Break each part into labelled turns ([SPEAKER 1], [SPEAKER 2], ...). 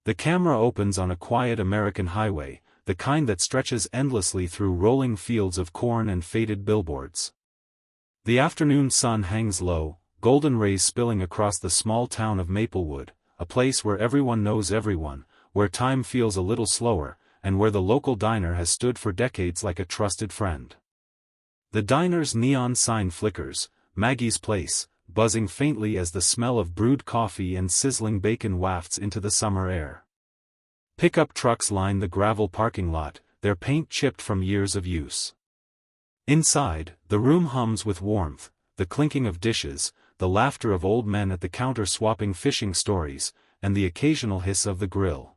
[SPEAKER 1] The camera opens on a quiet American highway, the kind that stretches endlessly through rolling fields of corn and faded billboards. The afternoon sun hangs low, golden rays spilling across the small town of Maplewood, a place where everyone knows everyone, where time feels a little slower, and where the local diner has stood for decades like a trusted friend. The diner's neon sign flickers, Maggie's Place, buzzing faintly as the smell of brewed coffee and sizzling bacon wafts into the summer air. Pickup trucks line the gravel parking lot, their paint chipped from years of use. Inside, the room hums with warmth, the clinking of dishes, the laughter of old men at the counter swapping fishing stories, and the occasional hiss of the grill.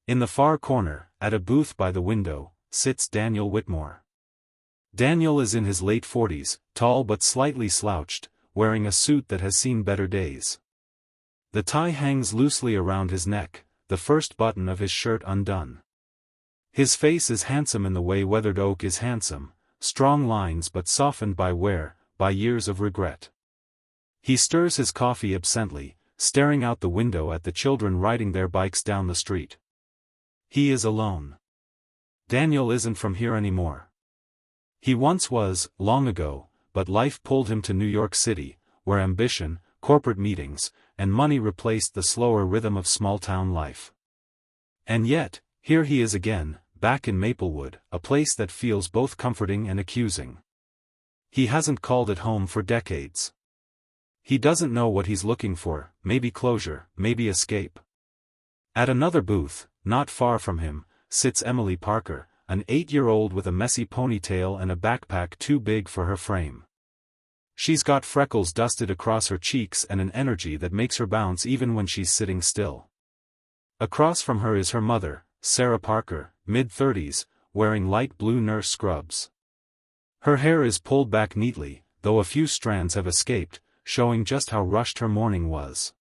[SPEAKER 1] In the far corner, at a booth by the window, sits Daniel Whitmore. Daniel is in his late 40s, tall but slightly slouched, wearing a suit that has seen better days. The tie hangs loosely around his neck, the first button of his shirt undone. His face is handsome in the way weathered oak is handsome, strong lines but softened by wear, by years of regret. He stirs his coffee absently, staring out the window at the children riding their bikes down the street. He is alone. Daniel isn't from here anymore. He once was, long ago, but life pulled him to New York City, where ambition, corporate meetings, and money replaced the slower rhythm of small-town life. And yet, here he is again, back in Maplewood, a place that feels both comforting and accusing. He hasn't called it home for decades. He doesn't know what he's looking for, maybe closure, maybe escape. At another booth, not far from him, sits Emily Parker, an 8-year-old with a messy ponytail and a backpack too big for her frame. She's got freckles dusted across her cheeks and an energy that makes her bounce even when she's sitting still. Across from her is her mother, Sarah Parker, mid-30s, wearing light blue nurse scrubs. Her hair is pulled back neatly, though a few strands have escaped, showing just how rushed her morning was.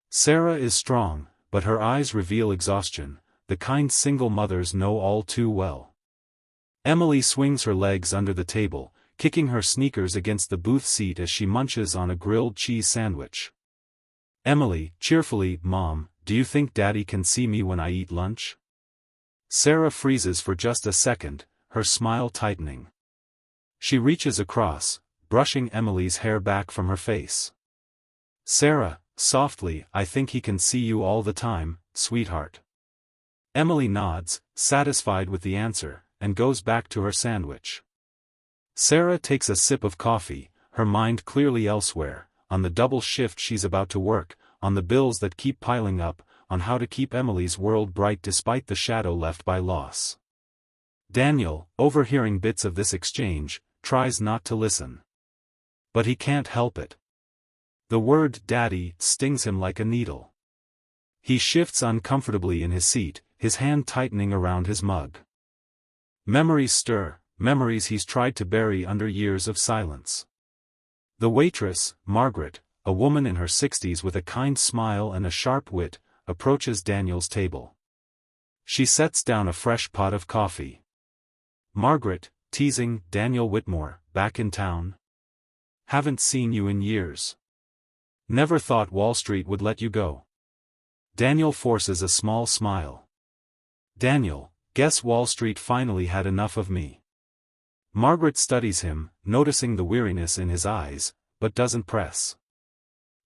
[SPEAKER 1] Sarah is strong, but her eyes reveal exhaustion, the kind single mothers know all too well. Emily swings her legs under the table, kicking her sneakers against the booth seat as she munches on a grilled cheese sandwich. Emily, cheerfully, "Mom, do you think Daddy can see me when I eat lunch?" Sarah freezes for just a second, her smile tightening. She reaches across, brushing Emily's hair back from her face. "Sarah," softly, "I think he can see you all the time, sweetheart." Emily nods, satisfied with the answer, and goes back to her sandwich. Sarah takes a sip of coffee, her mind clearly elsewhere, on the double shift she's about to work, on the bills that keep piling up, on how to keep Emily's world bright despite the shadow left by loss. Daniel, overhearing bits of this exchange, tries not to listen. But he can't help it. The word "daddy" stings him like a needle. He shifts uncomfortably in his seat, his hand tightening around his mug. Memories stir, memories he's tried to bury under years of silence. The waitress, Margaret, a woman in her 60s with a kind smile and a sharp wit, approaches Daniel's table. She sets down a fresh pot of coffee. "Margaret," teasing, "Daniel Whitmore, back in town? Haven't seen you in years. Never thought Wall Street would let you go." Daniel forces a small smile. "Daniel, guess Wall Street finally had enough of me." Margaret studies him, noticing the weariness in his eyes, but doesn't press.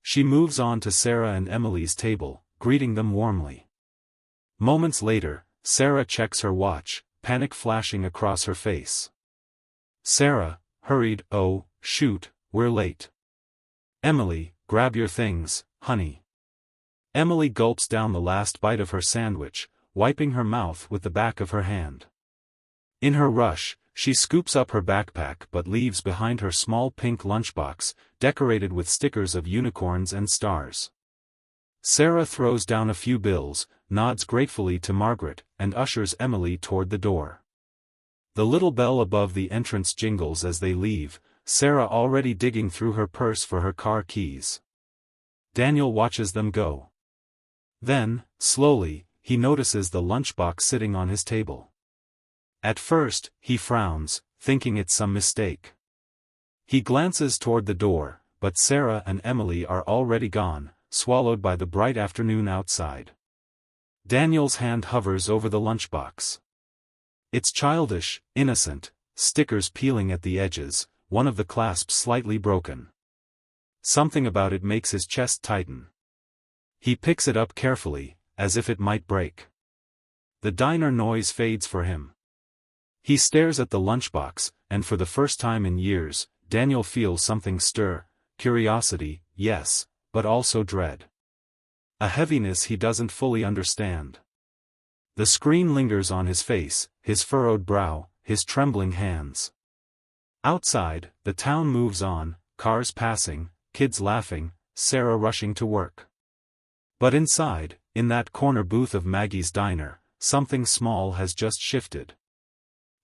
[SPEAKER 1] She moves on to Sarah and Emily's table, greeting them warmly. Moments later, Sarah checks her watch, panic flashing across her face. Sarah, hurried, "Oh, shoot, we're late." Emily, "Grab your things, honey." Emily gulps down the last bite of her sandwich, wiping her mouth with the back of her hand. In her rush, she scoops up her backpack but leaves behind her small pink lunchbox, decorated with stickers of unicorns and stars. Sarah throws down a few bills, nods gratefully to Margaret, and ushers Emily toward the door. The little bell above the entrance jingles as they leave, Sarah already digging through her purse for her car keys. Daniel watches them go. Then, slowly, he notices the lunchbox sitting on his table. At first, he frowns, thinking it's some mistake. He glances toward the door, but Sarah and Emily are already gone, swallowed by the bright afternoon outside. Daniel's hand hovers over the lunchbox. It's childish, innocent, stickers peeling at the edges, one of the clasps slightly broken. Something about it makes his chest tighten. He picks it up carefully, as if it might break. The diner noise fades for him. He stares at the lunchbox, and for the first time in years, Daniel feels something stir, curiosity, yes, but also dread. A heaviness he doesn't fully understand. The screen lingers on his face, his furrowed brow, his trembling hands. Outside, the town moves on, cars passing, kids laughing, Sarah rushing to work. But inside, in that corner booth of Maggie's diner, something small has just shifted.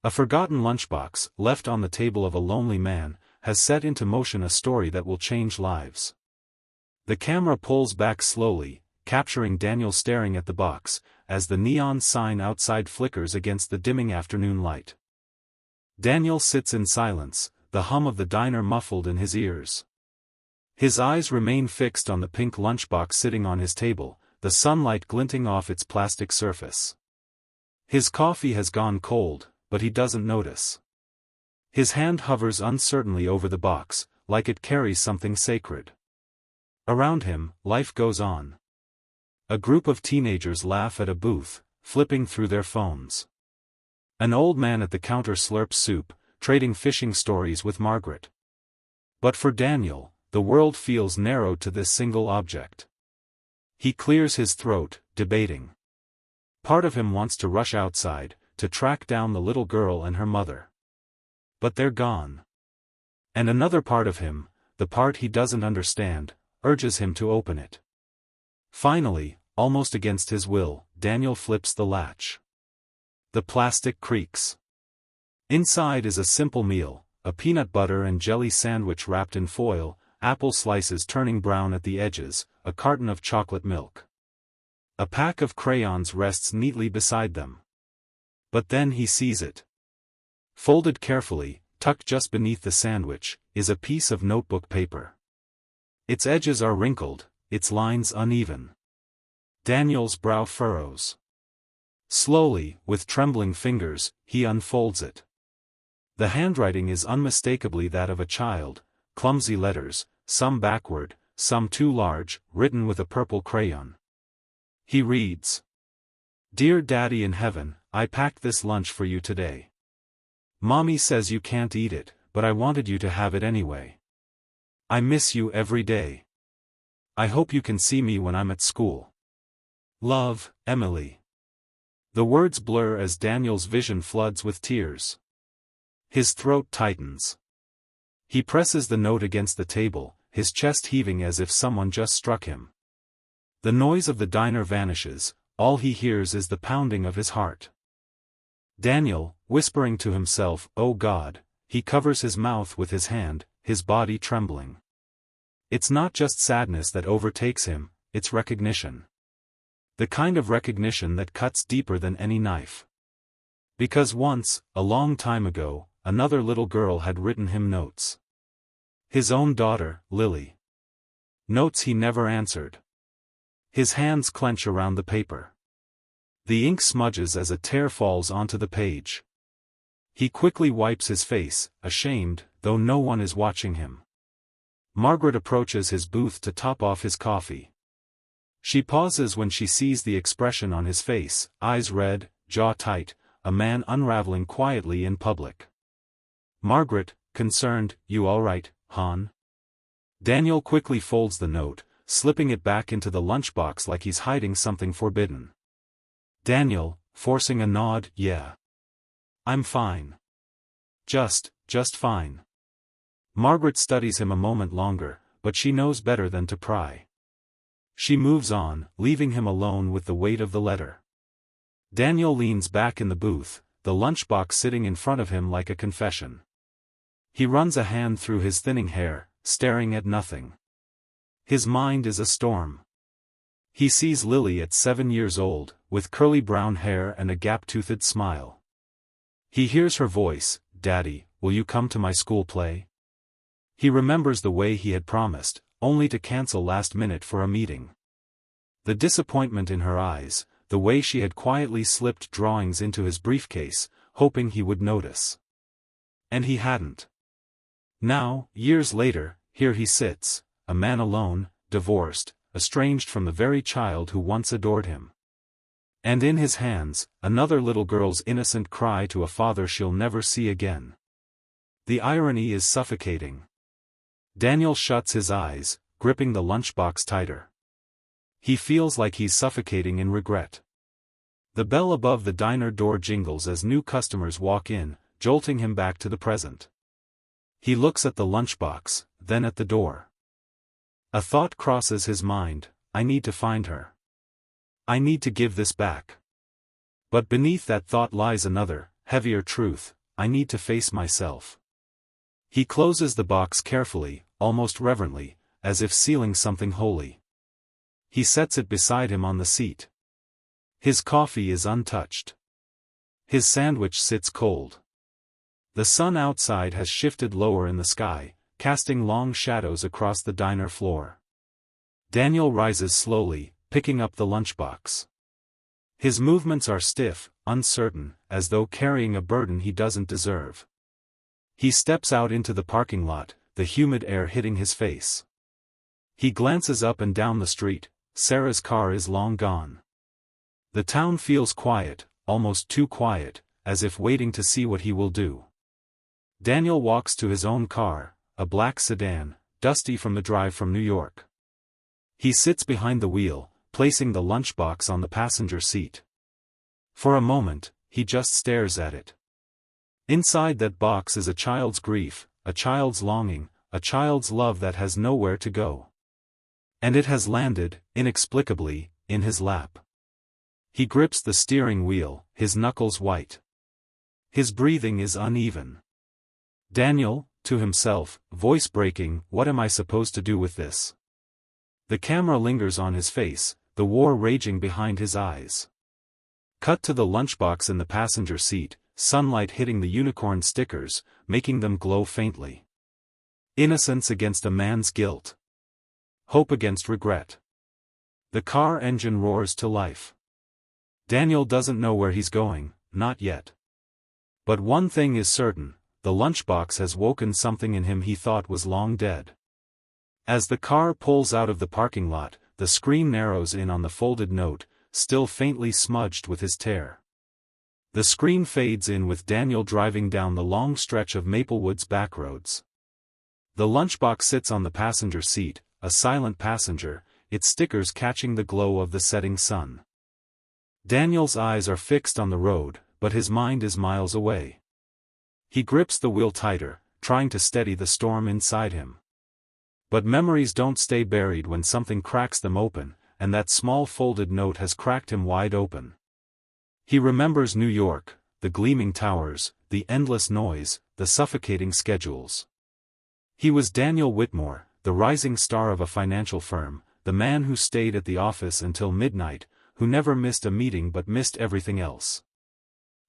[SPEAKER 1] A forgotten lunchbox, left on the table of a lonely man, has set into motion a story that will change lives. The camera pulls back slowly, capturing Daniel staring at the box, as the neon sign outside flickers against the dimming afternoon light. Daniel sits in silence, the hum of the diner muffled in his ears. His eyes remain fixed on the pink lunchbox sitting on his table, the sunlight glinting off its plastic surface. His coffee has gone cold, but he doesn't notice. His hand hovers uncertainly over the box, like it carries something sacred. Around him, life goes on. A group of teenagers laugh at a booth, flipping through their phones. An old man at the counter slurps soup, trading fishing stories with Margaret. But for Daniel, the world feels narrowed to this single object. He clears his throat, debating. Part of him wants to rush outside, to track down the little girl and her mother. But they're gone. And another part of him, the part he doesn't understand, urges him to open it. Finally, almost against his will, Daniel flips the latch. The plastic creaks. Inside is a simple meal, a peanut butter and jelly sandwich wrapped in foil, apple slices turning brown at the edges, a carton of chocolate milk. A pack of crayons rests neatly beside them. But then he sees it. Folded carefully, tucked just beneath the sandwich, is a piece of notebook paper. Its edges are wrinkled, its lines uneven. Daniel's brow furrows. Slowly, with trembling fingers, he unfolds it. The handwriting is unmistakably that of a child, clumsy letters, some backward, some too large, written with a purple crayon. He reads. Dear Daddy in heaven, I packed this lunch for you today. Mommy says you can't eat it, but I wanted you to have it anyway. I miss you every day. I hope you can see me when I'm at school. Love, Emily. The words blur as Daniel's vision floods with tears. His throat tightens. He presses the note against the table, his chest heaving as if someone just struck him. The noise of the diner vanishes, all he hears is the pounding of his heart. Daniel, whispering to himself, "Oh God," he covers his mouth with his hand, his body trembling. It's not just sadness that overtakes him, it's recognition. The kind of recognition that cuts deeper than any knife. Because once, a long time ago, another little girl had written him notes. His own daughter, Lily. Notes he never answered. His hands clench around the paper. The ink smudges as a tear falls onto the page. He quickly wipes his face, ashamed, though no one is watching him. Margaret approaches his booth to top off his coffee. She pauses when she sees the expression on his face, eyes red, jaw tight, a man unraveling quietly in public. Margaret, concerned, "You all right, hon?" Daniel quickly folds the note, slipping it back into the lunchbox like he's hiding something forbidden. Daniel, forcing a nod, "Yeah. I'm fine. Just fine." Margaret studies him a moment longer, but she knows better than to pry. She moves on, leaving him alone with the weight of the letter. Daniel leans back in the booth, the lunchbox sitting in front of him like a confession. He runs a hand through his thinning hair, staring at nothing. His mind is a storm. He sees Lily at 7 years old, with curly brown hair and a gap-toothed smile. He hears her voice, "Daddy, will you come to my school play?" He remembers the way he had promised, only to cancel last minute for a meeting. The disappointment in her eyes, the way she had quietly slipped drawings into his briefcase, hoping he would notice. And he hadn't. Now, years later, here he sits, a man alone, divorced, estranged from the very child who once adored him. And in his hands, another little girl's innocent cry to a father she'll never see again. The irony is suffocating. Daniel shuts his eyes, gripping the lunchbox tighter. He feels like he's suffocating in regret. The bell above the diner door jingles as new customers walk in, jolting him back to the present. He looks at the lunchbox, then at the door. A thought crosses his mind: I need to find her. I need to give this back. But beneath that thought lies another, heavier truth: I need to face myself. He closes the box carefully, almost reverently, as if sealing something holy. He sets it beside him on the seat. His coffee is untouched. His sandwich sits cold. The sun outside has shifted lower in the sky, casting long shadows across the diner floor. Daniel rises slowly, picking up the lunchbox. His movements are stiff, uncertain, as though carrying a burden he doesn't deserve. He steps out into the parking lot, the humid air hitting his face. He glances up and down the street. Sarah's car is long gone. The town feels quiet, almost too quiet, as if waiting to see what he will do. Daniel walks to his own car, a black sedan, dusty from the drive from New York. He sits behind the wheel, placing the lunchbox on the passenger seat. For a moment, he just stares at it. Inside that box is a child's grief, a child's longing, a child's love that has nowhere to go. And it has landed, inexplicably, in his lap. He grips the steering wheel, his knuckles white. His breathing is uneven. Daniel, to himself, voice breaking, what am I supposed to do with this? The camera lingers on his face, the war raging behind his eyes. Cut to the lunchbox in the passenger seat, sunlight hitting the unicorn stickers, making them glow faintly. Innocence against a man's guilt. Hope against regret. The car engine roars to life. Daniel doesn't know where he's going, not yet. But one thing is certain: the lunchbox has woken something in him he thought was long dead. As the car pulls out of the parking lot, the screen narrows in on the folded note, still faintly smudged with his tear. The screen fades in with Daniel driving down the long stretch of Maplewood's backroads. The lunchbox sits on the passenger seat, a silent passenger, its stickers catching the glow of the setting sun. Daniel's eyes are fixed on the road, but his mind is miles away. He grips the wheel tighter, trying to steady the storm inside him. But memories don't stay buried when something cracks them open, and that small folded note has cracked him wide open. He remembers New York, the gleaming towers, the endless noise, the suffocating schedules. He was Daniel Whitmore, the rising star of a financial firm, the man who stayed at the office until midnight, who never missed a meeting but missed everything else.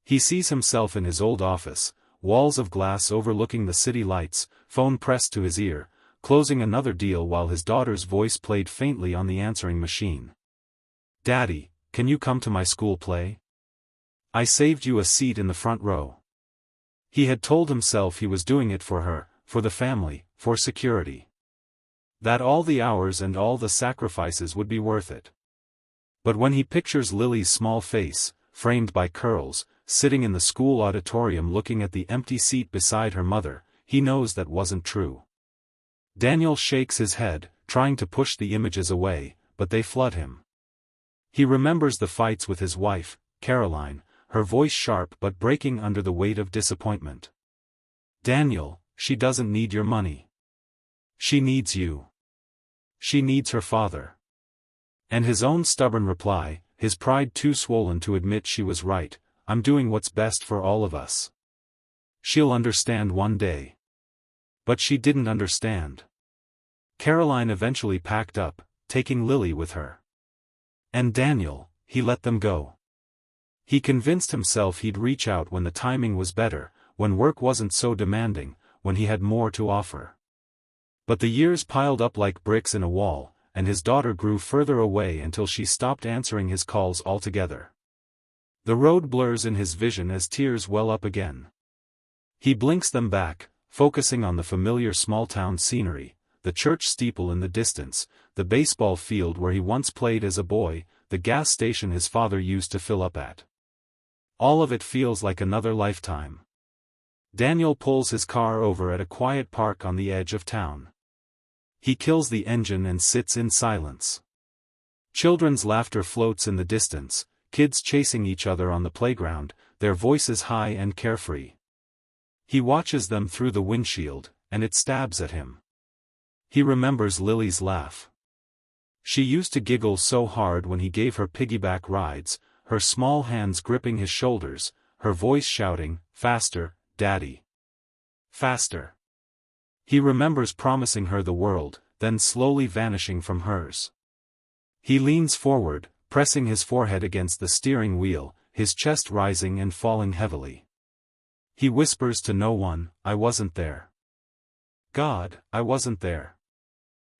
[SPEAKER 1] He sees himself in his old office, walls of glass overlooking the city lights, phone pressed to his ear, closing another deal while his daughter's voice played faintly on the answering machine. "Daddy, can you come to my school play? I saved you a seat in the front row." He had told himself he was doing it for her, for the family, for security. That all the hours and all the sacrifices would be worth it. But when he pictures Lily's small face, framed by curls, sitting in the school auditorium looking at the empty seat beside her mother, he knows that wasn't true. Daniel shakes his head, trying to push the images away, but they flood him. He remembers the fights with his wife, Caroline, her voice sharp but breaking under the weight of disappointment. "Daniel, she doesn't need your money. She needs you. She needs her father." And his own stubborn reply, his pride too swollen to admit she was right, "I'm doing what's best for all of us. She'll understand one day." But she didn't understand. Caroline eventually packed up, taking Lily with her. And Daniel, he let them go. He convinced himself he'd reach out when the timing was better, when work wasn't so demanding, when he had more to offer. But the years piled up like bricks in a wall, and his daughter grew further away until she stopped answering his calls altogether. The road blurs in his vision as tears well up again. He blinks them back, focusing on the familiar small-town scenery, the church steeple in the distance, the baseball field where he once played as a boy, the gas station his father used to fill up at. All of it feels like another lifetime. Daniel pulls his car over at a quiet park on the edge of town. He kills the engine and sits in silence. Children's laughter floats in the distance, kids chasing each other on the playground, their voices high and carefree. He watches them through the windshield, and it stabs at him. He remembers Lily's laugh. She used to giggle so hard when he gave her piggyback rides, her small hands gripping his shoulders, her voice shouting, "Faster, Daddy. Faster." He remembers promising her the world, then slowly vanishing from hers. He leans forward, pressing his forehead against the steering wheel, his chest rising and falling heavily. He whispers to no one, "I wasn't there. God, I wasn't there."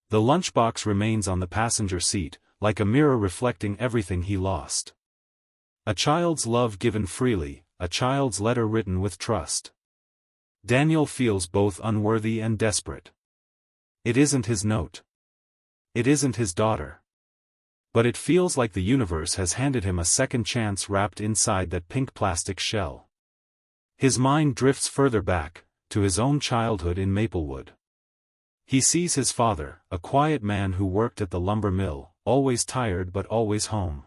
[SPEAKER 1] The lunchbox remains on the passenger seat, like a mirror reflecting everything he lost. A child's love given freely, a child's letter written with trust. Daniel feels both unworthy and desperate. It isn't his note. It isn't his daughter. But it feels like the universe has handed him a second chance wrapped inside that pink plastic shell. His mind drifts further back, to his own childhood in Maplewood. He sees his father, a quiet man who worked at the lumber mill, always tired but always home.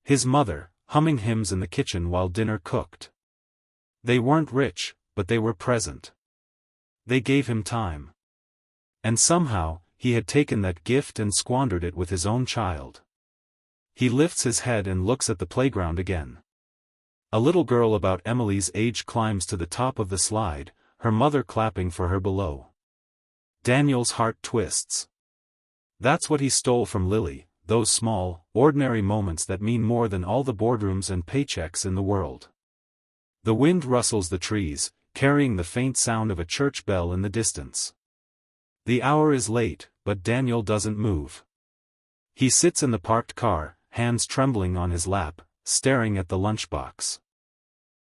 [SPEAKER 1] His mother, humming hymns in the kitchen while dinner cooked. They weren't rich, but they were present. They gave him time. And somehow, he had taken that gift and squandered it with his own child. He lifts his head and looks at the playground again. A little girl about Emily's age climbs to the top of the slide, her mother clapping for her below. Daniel's heart twists. That's what he stole from Lily, those small, ordinary moments that mean more than all the boardrooms and paychecks in the world. The wind rustles the trees, carrying the faint sound of a church bell in the distance. The hour is late, but Daniel doesn't move. He sits in the parked car, hands trembling on his lap, staring at the lunchbox.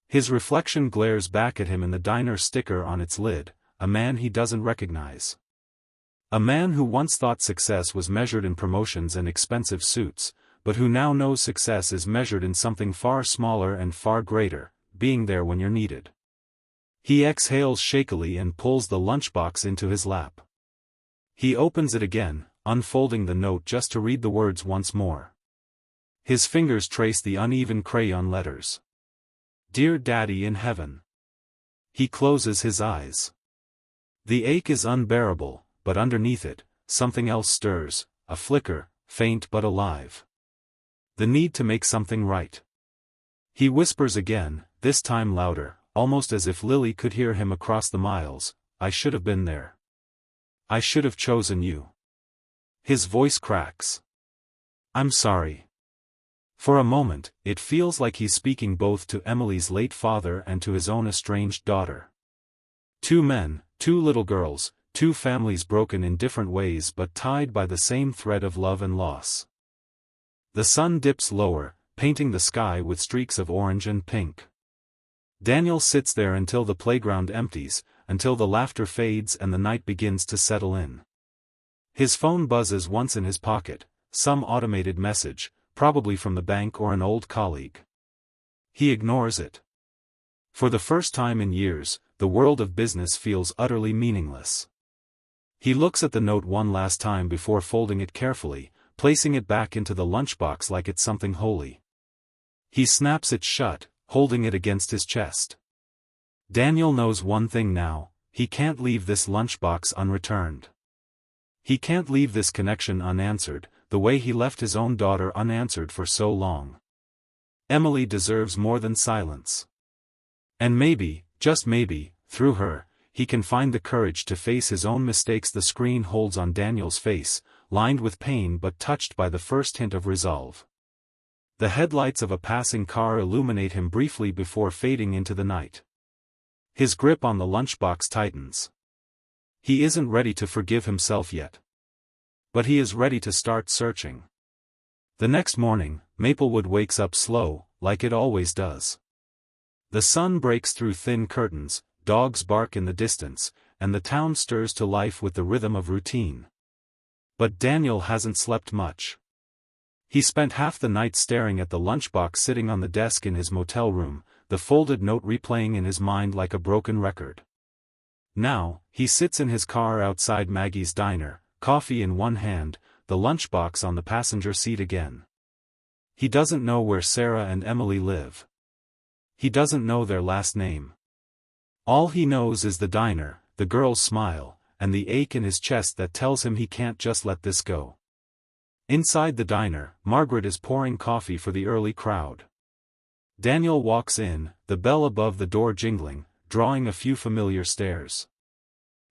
[SPEAKER 1] His reflection glares back at him in the diner sticker on its lid, a man he doesn't recognize. A man who once thought success was measured in promotions and expensive suits, but who now knows success is measured in something far smaller and far greater, being there when you're needed. He exhales shakily and pulls the lunchbox into his lap. He opens it again, unfolding the note just to read the words once more. His fingers trace the uneven crayon letters. "Dear Daddy in Heaven." He closes his eyes. The ache is unbearable, but underneath it, something else stirs, a flicker, faint but alive. The need to make something right. He whispers again, this time louder, almost as if Lily could hear him across the miles, "I should have been there. I should have chosen you." His voice cracks. "I'm sorry." For a moment, it feels like he's speaking both to Emily's late father and to his own estranged daughter. Two men, two little girls, two families broken in different ways but tied by the same thread of love and loss. The sun dips lower, painting the sky with streaks of orange and pink. Daniel sits there until the playground empties, until the laughter fades and the night begins to settle in. His phone buzzes once in his pocket, some automated message, probably from the bank or an old colleague. He ignores it. For the first time in years, the world of business feels utterly meaningless. He looks at the note one last time before folding it carefully, placing it back into the lunchbox like it's something holy. He snaps it shut, holding it against his chest. Daniel knows one thing now, he can't leave this lunchbox unreturned. He can't leave this connection unanswered, the way he left his own daughter unanswered for so long. Emily deserves more than silence. And maybe, just maybe, through her, he can find the courage to face his own mistakes. The screen holds on Daniel's face, lined with pain but touched by the first hint of resolve. The headlights of a passing car illuminate him briefly before fading into the night. His grip on the lunchbox tightens. He isn't ready to forgive himself yet. But he is ready to start searching. The next morning, Maplewood wakes up slow, like it always does. The sun breaks through thin curtains, dogs bark in the distance, and the town stirs to life with the rhythm of routine. But Daniel hasn't slept much. He spent half the night staring at the lunchbox sitting on the desk in his motel room, the folded note replaying in his mind like a broken record. Now, he sits in his car outside Maggie's diner, coffee in one hand, the lunchbox on the passenger seat again. He doesn't know where Sarah and Emily live. He doesn't know their last name. All he knows is the diner, the girl's smile, and the ache in his chest that tells him he can't just let this go. Inside the diner, Margaret is pouring coffee for the early crowd. Daniel walks in, the bell above the door jingling, drawing a few familiar stares.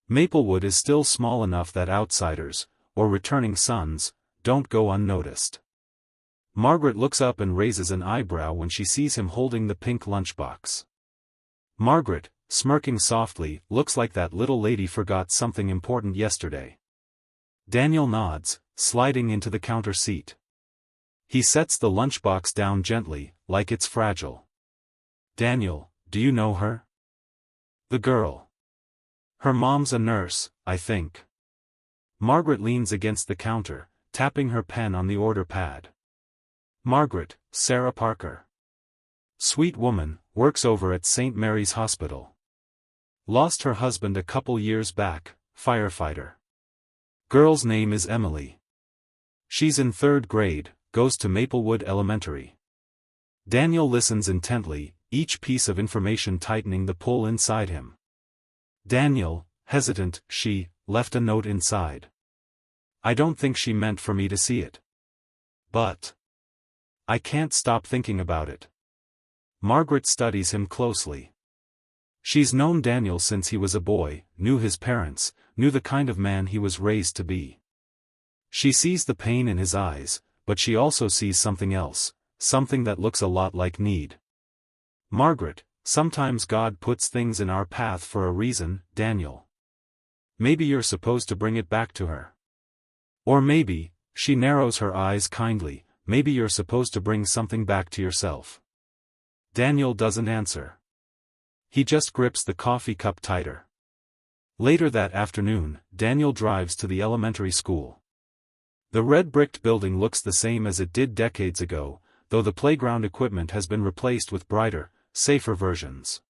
[SPEAKER 1] Maplewood is still small enough that outsiders, or returning sons, don't go unnoticed. Margaret looks up and raises an eyebrow when she sees him holding the pink lunchbox. Margaret, smirking softly, looks like that little lady forgot something important yesterday. Daniel nods, sliding into the counter seat. He sets the lunchbox down gently, like it's fragile. Daniel, do you know her? The girl. Her mom's a nurse, I think. Margaret leans against the counter, tapping her pen on the order pad. Margaret, Sarah Parker. Sweet woman, works over at St. Mary's Hospital. Lost her husband a couple years back, firefighter. Girl's name is Emily. She's in 3rd grade, goes to Maplewood Elementary. Daniel listens intently, each piece of information tightening the pull inside him. Daniel, hesitant, she left a note inside. I don't think she meant for me to see it. But I can't stop thinking about it. Margaret studies him closely. She's known Daniel since he was a boy, knew his parents, knew the kind of man he was raised to be. She sees the pain in his eyes, but she also sees something else, something that looks a lot like need. Margaret, sometimes God puts things in our path for a reason, Daniel. Maybe you're supposed to bring it back to her. Or maybe, she narrows her eyes kindly, maybe you're supposed to bring something back to yourself. Daniel doesn't answer. He just grips the coffee cup tighter. Later that afternoon, Daniel drives to the elementary school. The red-bricked building looks the same as it did decades ago, though the playground equipment has been replaced with brighter, safer versions.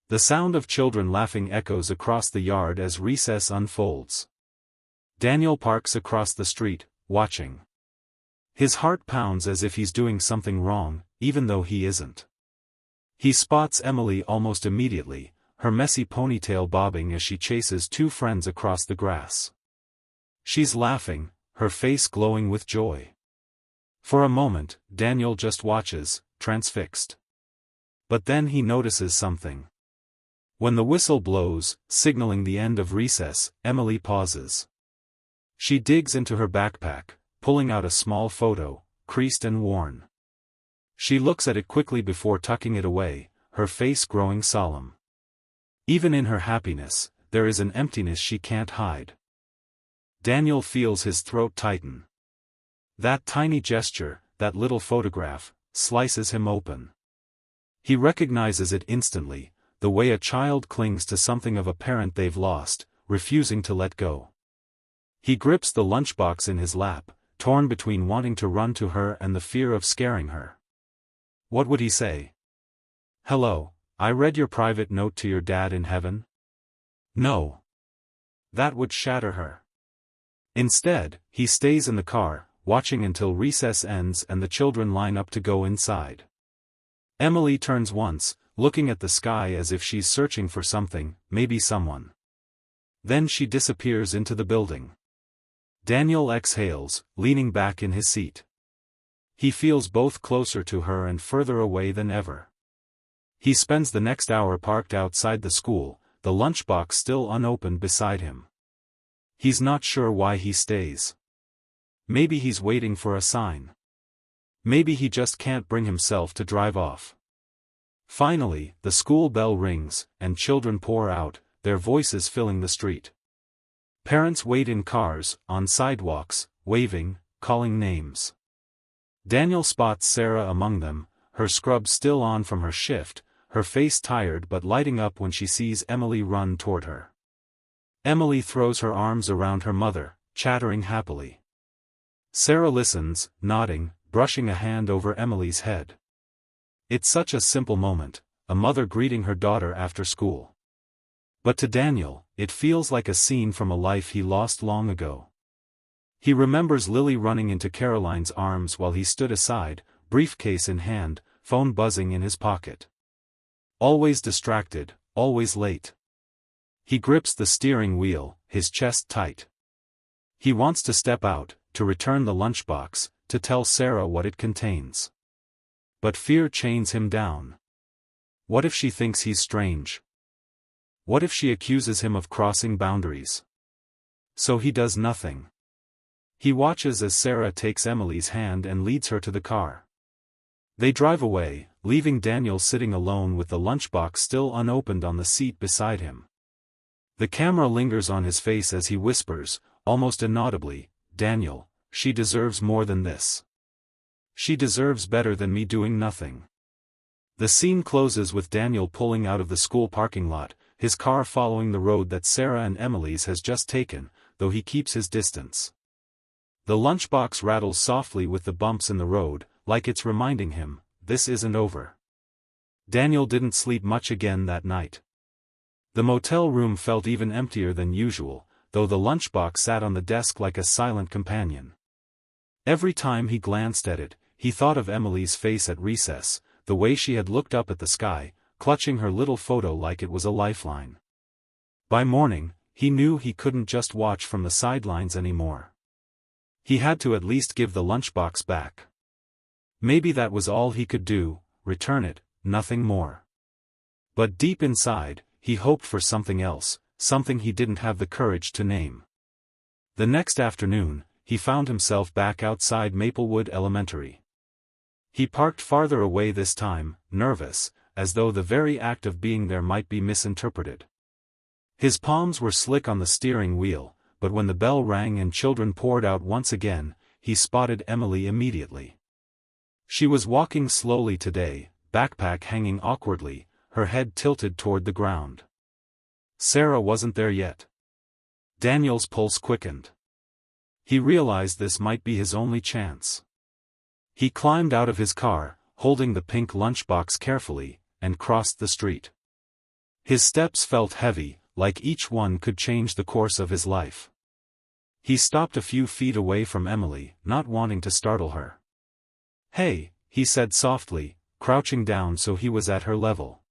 [SPEAKER 1] The sound of children laughing echoes across the yard as recess unfolds. Daniel parks across the street, watching. His heart pounds as if he's doing something wrong, even though he isn't. He spots Emily almost immediately, her messy ponytail bobbing as she chases 2 friends across the grass. She's laughing, her face glowing with joy. For a moment, Daniel just watches, transfixed. But then he notices something. When the whistle blows, signaling the end of recess, Emily pauses. She digs into her backpack, pulling out a small photo, creased and worn. She looks at it quickly before tucking it away, her face growing solemn. Even in her happiness, there is an emptiness she can't hide. Daniel feels his throat tighten. That tiny gesture, that little photograph, slices him open. He recognizes it instantly, the way a child clings to something of a parent they've lost, refusing to let go. He grips the lunchbox in his lap, torn between wanting to run to her and the fear of scaring her. What would he say? Hello, I read your private note to your dad in heaven? No. That would shatter her. Instead, he stays in the car, watching until recess ends and the children line up to go inside. Emily turns once, looking at the sky as if she's searching for something, maybe someone. Then she disappears into the building. Daniel exhales, leaning back in his seat. He feels both closer to her and further away than ever. He spends the next hour parked outside the school, the lunchbox still unopened beside him. He's not sure why he stays. Maybe he's waiting for a sign. Maybe he just can't bring himself to drive off. Finally, the school bell rings, and children pour out, their voices filling the street. Parents wait in cars, on sidewalks, waving, calling names. Daniel spots Sarah among them, her scrub still on from her shift, her face tired but lighting up when she sees Emily run toward her. Emily throws her arms around her mother, chattering happily. Sarah listens, nodding, brushing a hand over Emily's head. It's such a simple moment, a mother greeting her daughter after school. But to Daniel, it feels like a scene from a life he lost long ago. He remembers Lily running into Caroline's arms while he stood aside, briefcase in hand, phone buzzing in his pocket. Always distracted, always late. He grips the steering wheel, his chest tight. He wants to step out, to return the lunchbox, to tell Sarah what it contains. But fear chains him down. What if she thinks he's strange? What if she accuses him of crossing boundaries? So he does nothing. He watches as Sarah takes Emily's hand and leads her to the car. They drive away, leaving Daniel sitting alone with the lunchbox still unopened on the seat beside him. The camera lingers on his face as he whispers, almost inaudibly, "Daniel, she deserves more than this. She deserves better than me doing nothing." The scene closes with Daniel pulling out of the school parking lot, his car following the road that Sarah and Emily's has just taken, though he keeps his distance. The lunchbox rattles softly with the bumps in the road, like it's reminding him, this isn't over. Daniel didn't sleep much again that night. The motel room felt even emptier than usual, though the lunchbox sat on the desk like a silent companion. Every time he glanced at it, he thought of Emily's face at recess, the way she had looked up at the sky, clutching her little photo like it was a lifeline. By morning, he knew he couldn't just watch from the sidelines anymore. He had to at least give the lunchbox back. Maybe that was all he could do, return it, nothing more. But deep inside, he hoped for something else, something he didn't have the courage to name. The next afternoon, he found himself back outside Maplewood Elementary. He parked farther away this time, nervous, as though the very act of being there might be misinterpreted. His palms were slick on the steering wheel, but when the bell rang and children poured out once again, he spotted Emily immediately. She was walking slowly today, backpack hanging awkwardly, her head tilted toward the ground. Sarah wasn't there yet. Daniel's pulse quickened. He realized this might be his only chance. He climbed out of his car, holding the pink lunchbox carefully, and crossed the street. His steps felt heavy, like each one could change the course of his life. He stopped a few feet away from Emily, not wanting to startle her. "Hey," he said softly, crouching down so he was at her level.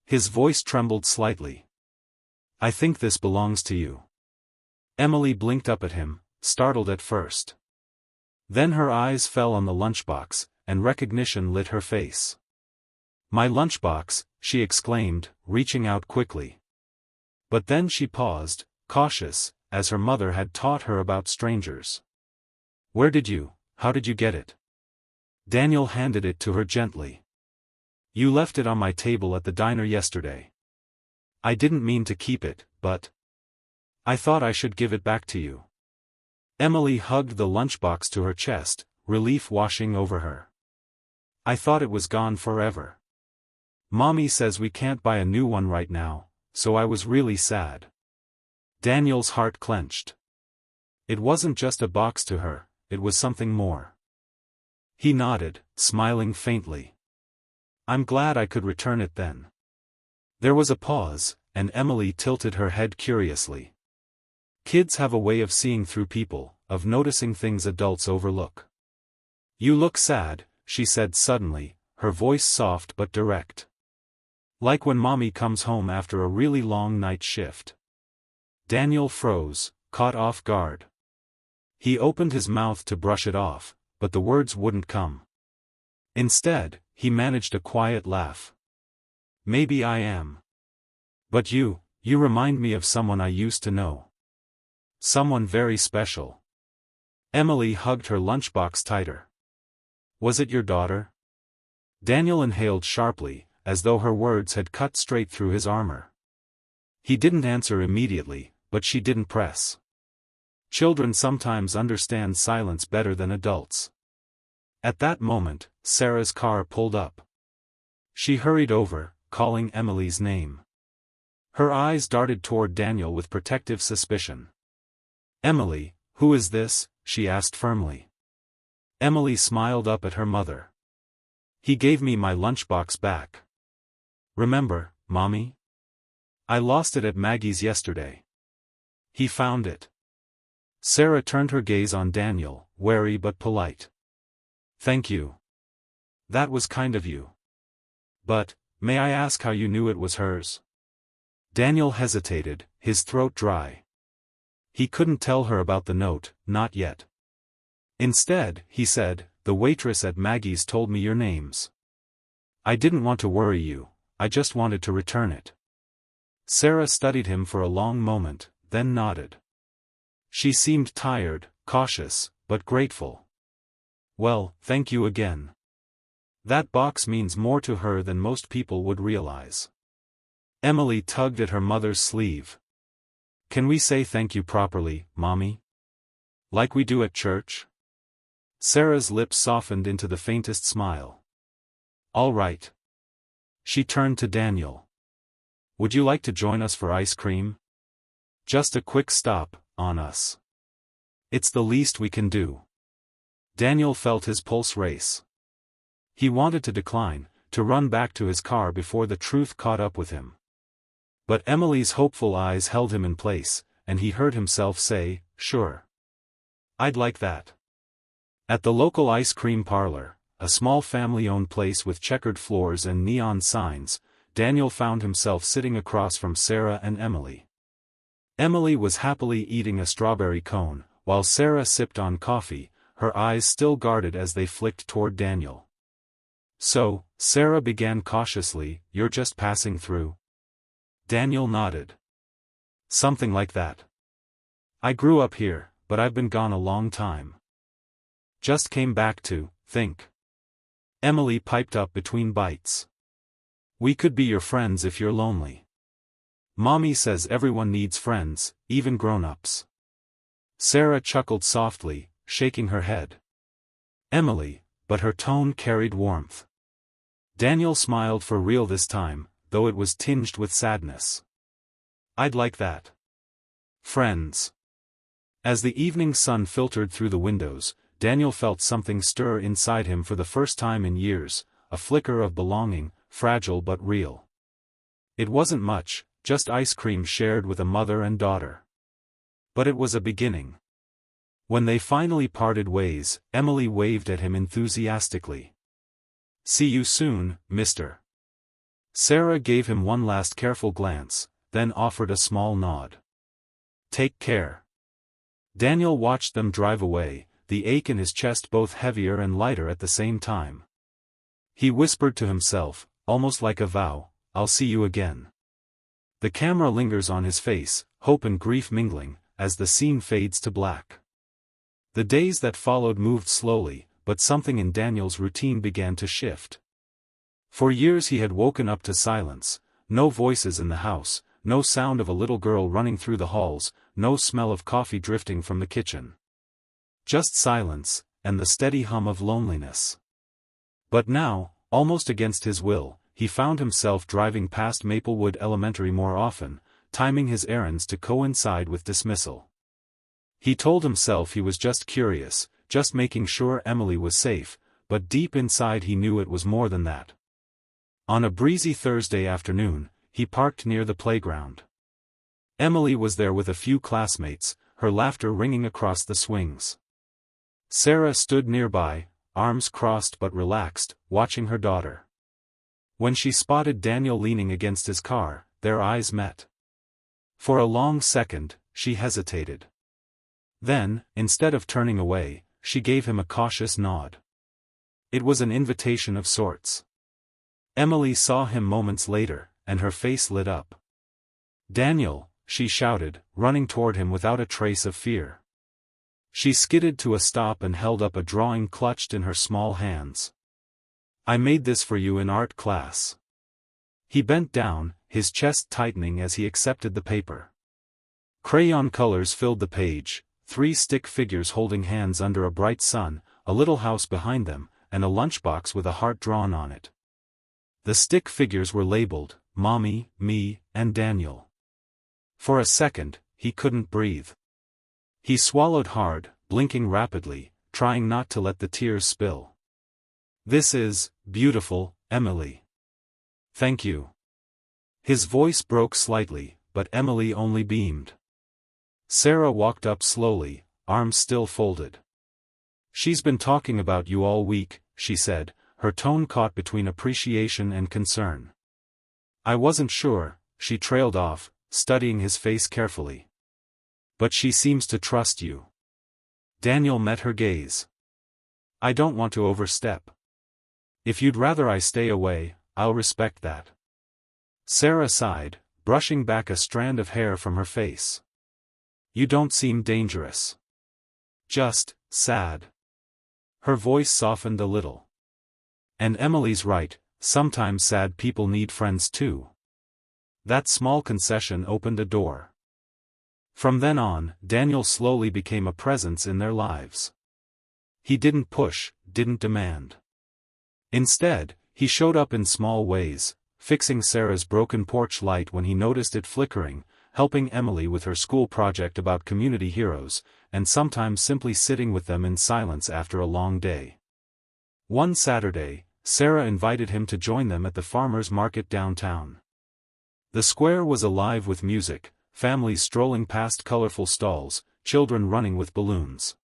[SPEAKER 1] His voice trembled slightly. "I think this belongs to you." Emily blinked up at him, startled at first. Then her eyes fell on the lunchbox, and recognition lit her face. "My lunchbox," she exclaimed, reaching out quickly. But then she paused, cautious, as her mother had taught her about strangers. How did you get it?" Daniel handed it to her gently. "You left it on my table at the diner yesterday. I didn't mean to keep it, but I thought I should give it back to you." Emily hugged the lunchbox to her chest, relief washing over her. "I thought it was gone forever. Mommy says we can't buy a new one right now, so I was really sad." Daniel's heart clenched. It wasn't just a box to her, it was something more. He nodded, smiling faintly. "I'm glad I could return it then." There was a pause, and Emily tilted her head curiously. Kids have a way of seeing through people, of noticing things adults overlook. "You look sad," she said suddenly, her voice soft but direct. "Like when Mommy comes home after a really long night shift." Daniel froze, caught off guard. He opened his mouth to brush it off, but the words wouldn't come. Instead, he managed a quiet laugh. "Maybe I am. But you remind me of someone I used to know. Someone very special." Emily hugged her lunchbox tighter. "Was it your daughter?" Daniel inhaled sharply, as though her words had cut straight through his armor. He didn't answer immediately, but she didn't press. Children sometimes understand silence better than adults. At that moment, Sarah's car pulled up. She hurried over, calling Emily's name. Her eyes darted toward Daniel with protective suspicion. "Emily, who is this?" she asked firmly. Emily smiled up at her mother. "He gave me my lunchbox back. Remember, Mommy? I lost it at Maggie's yesterday. He found it." Sarah turned her gaze on Daniel, wary but polite. "Thank you. That was kind of you. But, may I ask how you knew it was hers?" Daniel hesitated, his throat dry. He couldn't tell her about the note, not yet. Instead, he said, "The waitress at Maggie's told me your names. I didn't want to worry you, I just wanted to return it." Sarah studied him for a long moment, then nodded. She seemed tired, cautious, but grateful. "Well, thank you again. That box means more to her than most people would realize." Emily tugged at her mother's sleeve. "Can we say thank you properly, Mommy? Like we do at church?" Sarah's lips softened into the faintest smile. "All right." She turned to Daniel. "Would you like to join us for ice cream? Just a quick stop, on us. It's the least we can do." Daniel felt his pulse race. He wanted to decline, to run back to his car before the truth caught up with him. But Emily's hopeful eyes held him in place, and he heard himself say, "Sure. I'd like that." At the local ice cream parlor, a small family-owned place with checkered floors and neon signs, Daniel found himself sitting across from Sarah and Emily. Emily was happily eating a strawberry cone, while Sarah sipped on coffee, her eyes still guarded as they flicked toward Daniel. "So," Sarah began cautiously, "you're just passing through?" Daniel nodded. "Something like that. I grew up here, but I've been gone a long time. Just came back to think." Emily piped up between bites. "We could be your friends if you're lonely. Mommy says everyone needs friends, even grown-ups." Sarah chuckled softly, shaking her head. "Emily," but her tone carried warmth. Daniel smiled for real this time, though it was tinged with sadness. "I'd like that. Friends." As the evening sun filtered through the windows, Daniel felt something stir inside him for the first time in years, a flicker of belonging, fragile but real. It wasn't much, just ice cream shared with a mother and daughter. But it was a beginning. When they finally parted ways, Emily waved at him enthusiastically. "See you soon, mister." Sarah gave him one last careful glance, then offered a small nod. "Take care." Daniel watched them drive away, the ache in his chest both heavier and lighter at the same time. He whispered to himself, almost like a vow, "I'll see you again." The camera lingers on his face, hope and grief mingling, as the scene fades to black. The days that followed moved slowly, but something in Daniel's routine began to shift. For years he had woken up to silence, no voices in the house, no sound of a little girl running through the halls, no smell of coffee drifting from the kitchen. Just silence, and the steady hum of loneliness. But now, almost against his will, he found himself driving past Maplewood Elementary more often, timing his errands to coincide with dismissal. He told himself he was just curious, just making sure Emily was safe, but deep inside he knew it was more than that. On a breezy Thursday afternoon, he parked near the playground. Emily was there with a few classmates, her laughter ringing across the swings. Sarah stood nearby, arms crossed but relaxed, watching her daughter. When she spotted Daniel leaning against his car, their eyes met. For a long second, she hesitated. Then, instead of turning away, she gave him a cautious nod. It was an invitation of sorts. Emily saw him moments later, and her face lit up. "Daniel," she shouted, running toward him without a trace of fear. She skidded to a stop and held up a drawing clutched in her small hands. "I made this for you in art class." He bent down, his chest tightening as he accepted the paper. Crayon colors filled the page, 3 stick figures holding hands under a bright sun, a little house behind them, and a lunchbox with a heart drawn on it. The stick figures were labeled, Mommy, me, and Daniel. For a second, he couldn't breathe. He swallowed hard, blinking rapidly, trying not to let the tears spill. "This is beautiful, Emily. Thank you." His voice broke slightly, but Emily only beamed. Sarah walked up slowly, arms still folded. "She's been talking about you all week," she said, her tone caught between appreciation and concern. "I wasn't sure," she trailed off, studying his face carefully. "But she seems to trust you." Daniel met her gaze. "I don't want to overstep. If you'd rather I stay away, I'll respect that." Sarah sighed, brushing back a strand of hair from her face. "You don't seem dangerous. Just sad." Her voice softened a little. "And Emily's right, sometimes sad people need friends too." That small concession opened a door. From then on, Daniel slowly became a presence in their lives. He didn't push, didn't demand. Instead, he showed up in small ways, fixing Sarah's broken porch light when he noticed it flickering, helping Emily with her school project about community heroes, and sometimes simply sitting with them in silence after a long day. One Saturday, Sarah invited him to join them at the farmers' market downtown. The square was alive with music, families strolling past colorful stalls, children running with balloons.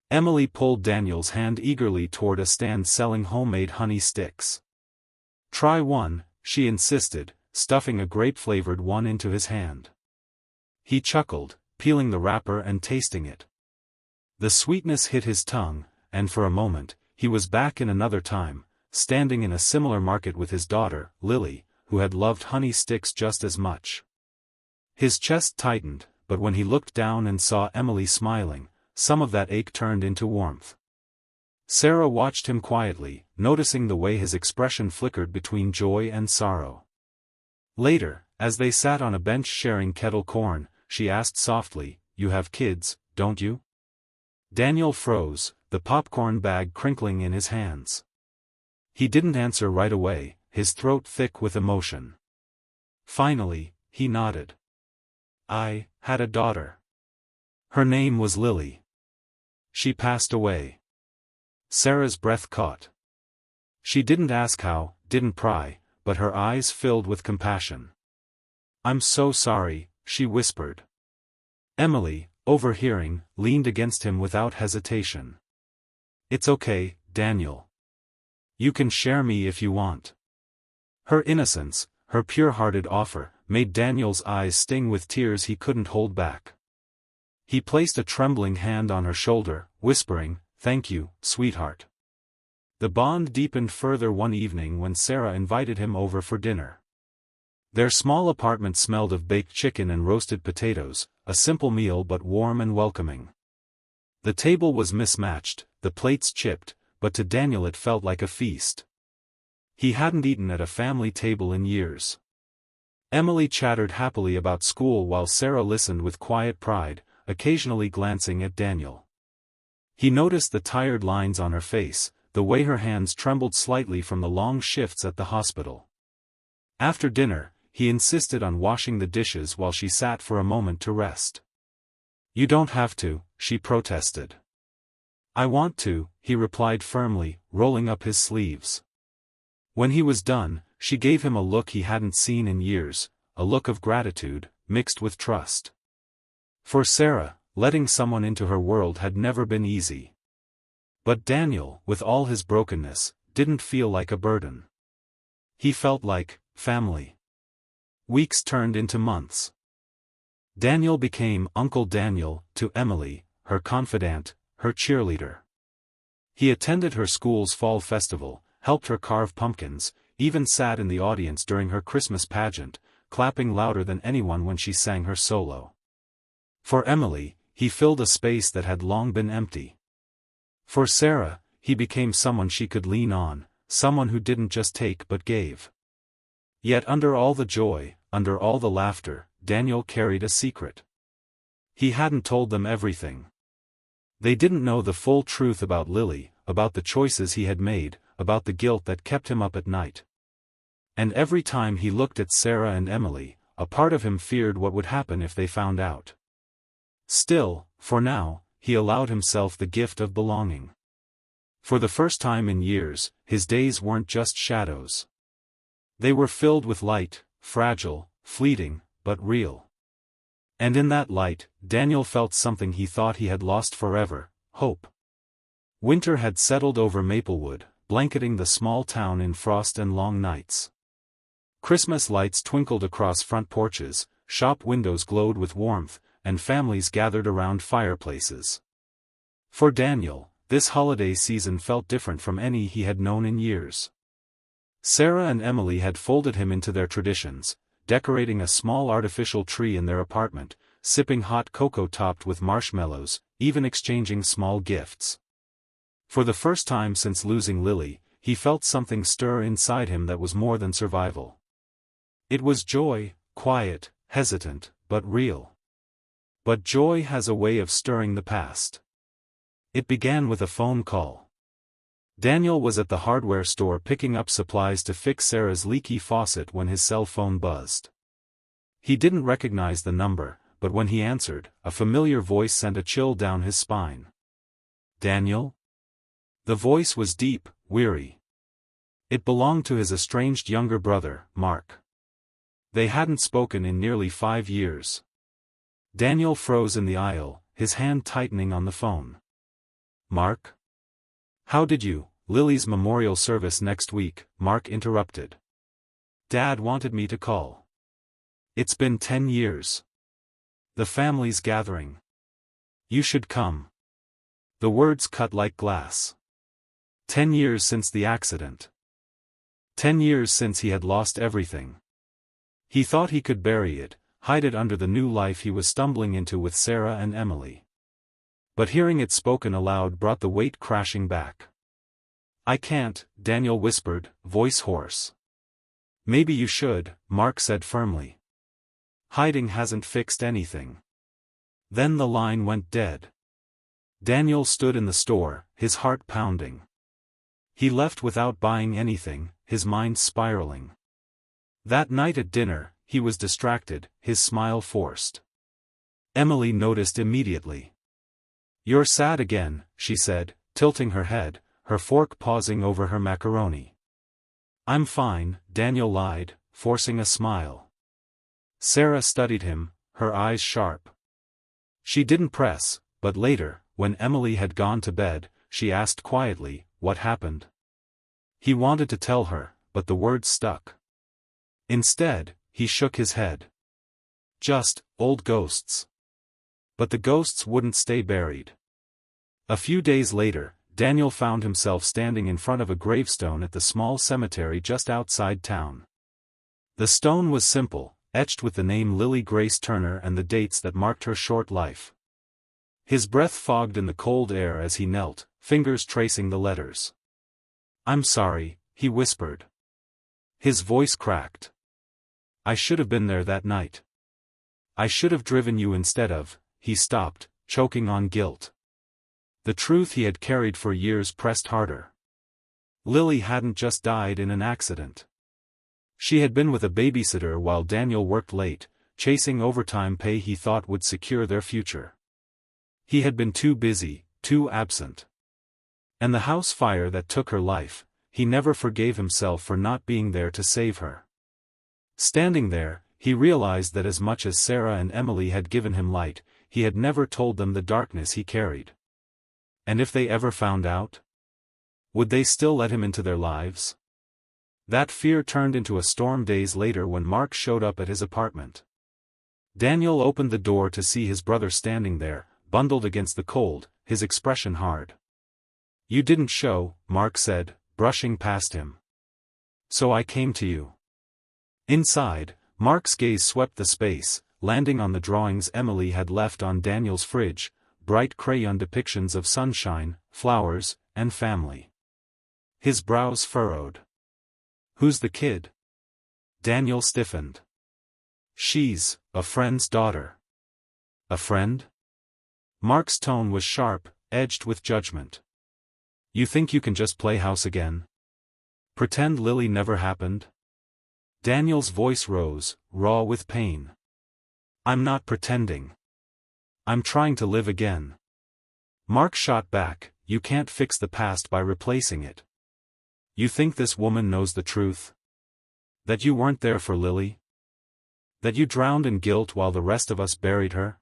[SPEAKER 1] Emily pulled Daniel's hand eagerly toward a stand selling homemade honey sticks. "Try one," she insisted, stuffing a grape-flavored one into his hand. He chuckled, peeling the wrapper and tasting it. The sweetness hit his tongue, and for a moment, he was back in another time, standing in a similar market with his daughter, Lily, who had loved honey sticks just as much. His chest tightened, but when he looked down and saw Emily smiling, some of that ache turned into warmth. Sarah watched him quietly, noticing the way his expression flickered between joy and sorrow. Later, as they sat on a bench sharing kettle corn, she asked softly, "You have kids, don't you?" Daniel froze, the popcorn bag crinkling in his hands. He didn't answer right away, his throat thick with emotion. Finally, he nodded. "I had a daughter. Her name was Lily. She passed away." Sarah's breath caught. She didn't ask how, didn't pry, but her eyes filled with compassion. "I'm so sorry," she whispered. Emily, overhearing, leaned against him without hesitation. "It's okay, Daniel. You can share me if you want." Her innocence, her pure-hearted offer, made Daniel's eyes sting with tears he couldn't hold back. He placed a trembling hand on her shoulder, whispering, "Thank you, sweetheart." The bond deepened further one evening when Sarah invited him over for dinner. Their small apartment smelled of baked chicken and roasted potatoes, a simple meal but warm and welcoming. The table was mismatched, the plates chipped, but to Daniel it felt like a feast. He hadn't eaten at a family table in years. Emily chattered happily about school while Sarah listened with quiet pride, occasionally glancing at Daniel. He noticed the tired lines on her face, the way her hands trembled slightly from the long shifts at the hospital. After dinner, he insisted on washing the dishes while she sat for a moment to rest. "You don't have to," she protested. "I want to," he replied firmly, rolling up his sleeves. When he was done, she gave him a look he hadn't seen in years, a look of gratitude, mixed with trust. For Sarah, letting someone into her world had never been easy. But Daniel, with all his brokenness, didn't feel like a burden. He felt like family. Weeks turned into months. Daniel became Uncle Daniel to Emily, her confidant, her cheerleader. He attended her school's fall festival, helped her carve pumpkins, even sat in the audience during her Christmas pageant, clapping louder than anyone when she sang her solo. For Emily, he filled a space that had long been empty. For Sarah, he became someone she could lean on, someone who didn't just take but gave. Yet under all the joy, under all the laughter, Daniel carried a secret. He hadn't told them everything. They didn't know the full truth about Lily, about the choices he had made, about the guilt that kept him up at night. And every time he looked at Sarah and Emily, a part of him feared what would happen if they found out. Still, for now, he allowed himself the gift of belonging. For the first time in years, his days weren't just shadows. They were filled with light, fragile, fleeting, but real. And in that light, Daniel felt something he thought he had lost forever: hope. Winter had settled over Maplewood, blanketing the small town in frost and long nights. Christmas lights twinkled across front porches, shop windows glowed with warmth, and families gathered around fireplaces. For Daniel, this holiday season felt different from any he had known in years. Sarah and Emily had folded him into their traditions, decorating a small artificial tree in their apartment, sipping hot cocoa topped with marshmallows, even exchanging small gifts. For the first time since losing Lily, he felt something stir inside him that was more than survival. It was joy, quiet, hesitant, but real. But joy has a way of stirring the past. It began with a phone call. Daniel was at the hardware store picking up supplies to fix Sarah's leaky faucet when his cell phone buzzed. He didn't recognize the number, but when he answered, a familiar voice sent a chill down his spine. "Daniel?" The voice was deep, weary. It belonged to his estranged younger brother, Mark. They hadn't spoken in nearly 5 years. Daniel froze in the aisle, his hand tightening on the phone. "Mark? How did you?" "Lily's memorial service next week," Mark interrupted. "Dad wanted me to call. It's been 10 years. The family's gathering. You should come." The words cut like glass. 10 years since the accident. 10 years since he had lost everything. He thought he could bury it, hide it under the new life he was stumbling into with Sarah and Emily. But hearing it spoken aloud brought the weight crashing back. "I can't," Daniel whispered, voice hoarse. "Maybe you should," Mark said firmly. "Hiding hasn't fixed anything." Then the line went dead. Daniel stood in the store, his heart pounding. He left without buying anything, his mind spiraling. That night at dinner, he was distracted, his smile forced. Emily noticed immediately. "You're sad again," she said, tilting her head, her fork pausing over her macaroni. "I'm fine," Daniel lied, forcing a smile. Sarah studied him, her eyes sharp. She didn't press, but later, when Emily had gone to bed, she asked quietly, "What happened?" He wanted to tell her, but the words stuck. Instead, he shook his head. "Just old ghosts." But the ghosts wouldn't stay buried. A few days later, Daniel found himself standing in front of a gravestone at the small cemetery just outside town. The stone was simple, etched with the name Lily Grace Turner and the dates that marked her short life. His breath fogged in the cold air as he knelt, fingers tracing the letters. "I'm sorry," he whispered. His voice cracked. "I should have been there that night. I should have driven you instead of." He stopped, choking on guilt. The truth he had carried for years pressed harder. Lily hadn't just died in an accident. She had been with a babysitter while Daniel worked late, chasing overtime pay he thought would secure their future. He had been too busy, too absent. And the house fire that took her life, he never forgave himself for not being there to save her. Standing there, he realized that as much as Sarah and Emily had given him light, he had never told them the darkness he carried. And if they ever found out? Would they still let him into their lives? That fear turned into a storm days later when Mark showed up at his apartment. Daniel opened the door to see his brother standing there, bundled against the cold, his expression hard. "You didn't show," Mark said, brushing past him. "So I came to you." Inside, Mark's gaze swept the space, landing on the drawings Emily had left on Daniel's fridge, bright crayon depictions of sunshine, flowers, and family. His brows furrowed. "Who's the kid?" Daniel stiffened. "She's a friend's daughter." A friend? Mark's tone was sharp, edged with judgment. You think you can just play house again? Pretend Lily never happened? Daniel's voice rose, raw with pain. I'm not pretending. I'm trying to live again. Mark shot back, you can't fix the past by replacing it. You think this woman knows the truth? That you weren't there for Lily? That you drowned in guilt while the rest of us buried her?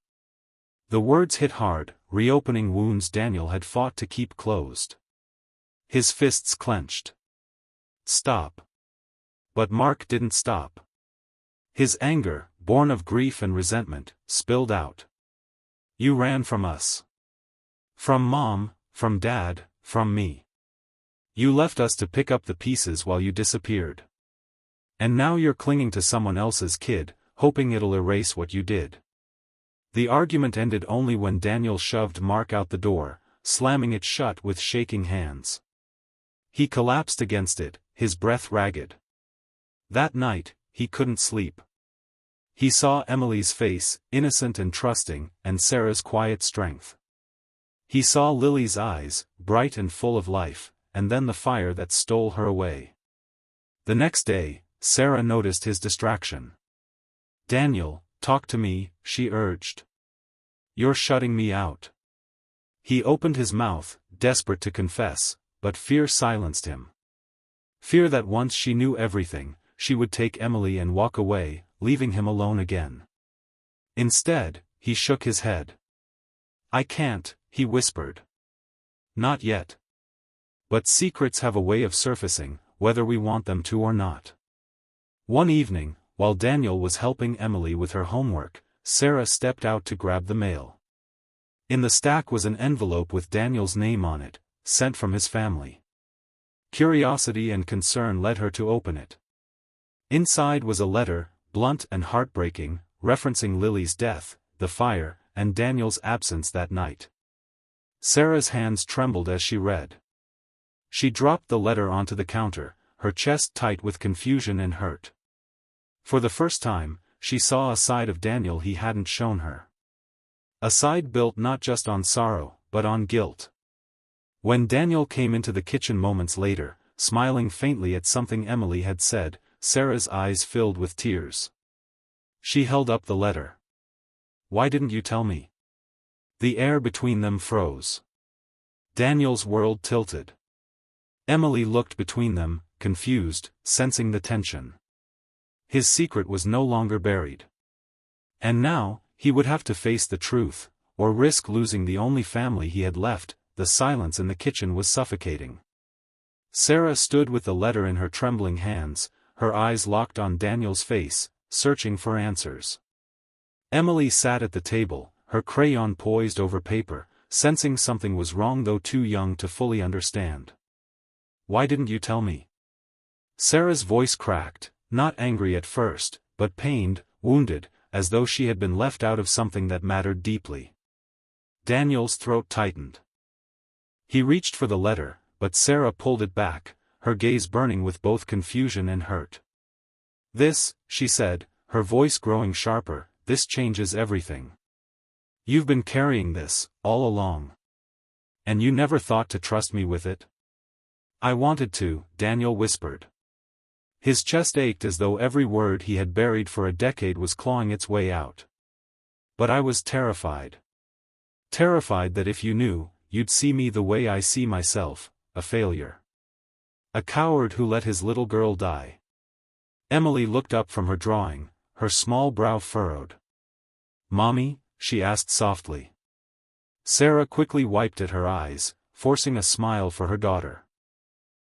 [SPEAKER 1] The words hit hard, reopening wounds Daniel had fought to keep closed. His fists clenched. Stop. But Mark didn't stop. His anger, born of grief and resentment, spilled out. You ran from us. From Mom, from Dad, from me. You left us to pick up the pieces while you disappeared. And now you're clinging to someone else's kid, hoping it'll erase what you did. The argument ended only when Daniel shoved Mark out the door, slamming it shut with shaking hands. He collapsed against it, his breath ragged. That night, he couldn't sleep. He saw Emily's face, innocent and trusting, and Sarah's quiet strength. He saw Lily's eyes, bright and full of life, and then the fire that stole her away. The next day, Sarah noticed his distraction. Daniel, talk to me, she urged. You're shutting me out. He opened his mouth, desperate to confess, but fear silenced him. Fear that once she knew everything, she would take Emily and walk away, leaving him alone again. Instead, he shook his head. I can't, he whispered. Not yet. But secrets have a way of surfacing, whether we want them to or not. One evening, while Daniel was helping Emily with her homework, Sarah stepped out to grab the mail. In the stack was an envelope with Daniel's name on it, sent from his family. Curiosity and concern led her to open it. Inside was a letter, blunt and heartbreaking, referencing Lily's death, the fire, and Daniel's absence that night. Sarah's hands trembled as she read. She dropped the letter onto the counter, her chest tight with confusion and hurt. For the first time, she saw a side of Daniel he hadn't shown her. A side built not just on sorrow, but on guilt. When Daniel came into the kitchen moments later, smiling faintly at something Emily had said, Sarah's eyes filled with tears. She held up the letter. Why didn't you tell me? The air between them froze. Daniel's world tilted. Emily looked between them, confused, sensing the tension. His secret was no longer buried. And now, he would have to face the truth, or risk losing the only family he had left. The silence in the kitchen was suffocating. Sarah stood with the letter in her trembling hands, her eyes locked on Daniel's face, searching for answers. Emily sat at the table, her crayon poised over paper, sensing something was wrong though too young to fully understand. Why didn't you tell me? Sarah's voice cracked, not angry at first, but pained, wounded, as though she had been left out of something that mattered deeply. Daniel's throat tightened. He reached for the letter, but Sarah pulled it back, her gaze burning with both confusion and hurt. This, she said, her voice growing sharper, this changes everything. You've been carrying this, all along. And you never thought to trust me with it? I wanted to, Daniel whispered. His chest ached as though every word he had buried for a decade was clawing its way out. But I was terrified. Terrified that if you knew, you'd see me the way I see myself, a failure. A coward who let his little girl die. Emily looked up from her drawing, her small brow furrowed. Mommy? She asked softly. Sarah quickly wiped at her eyes, forcing a smile for her daughter.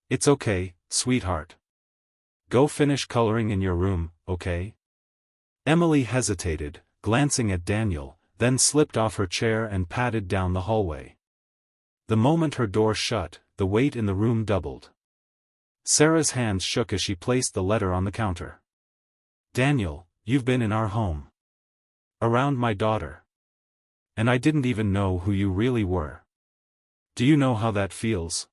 [SPEAKER 1] It's okay, sweetheart. Go finish coloring in your room, okay? Emily hesitated, glancing at Daniel, then slipped off her chair and padded down the hallway. The moment her door shut, the weight in the room doubled. Sarah's hands shook as she placed the letter on the counter. Daniel, you've been in our home. Around my daughter. And I didn't even know who you really were. Do you know how that feels?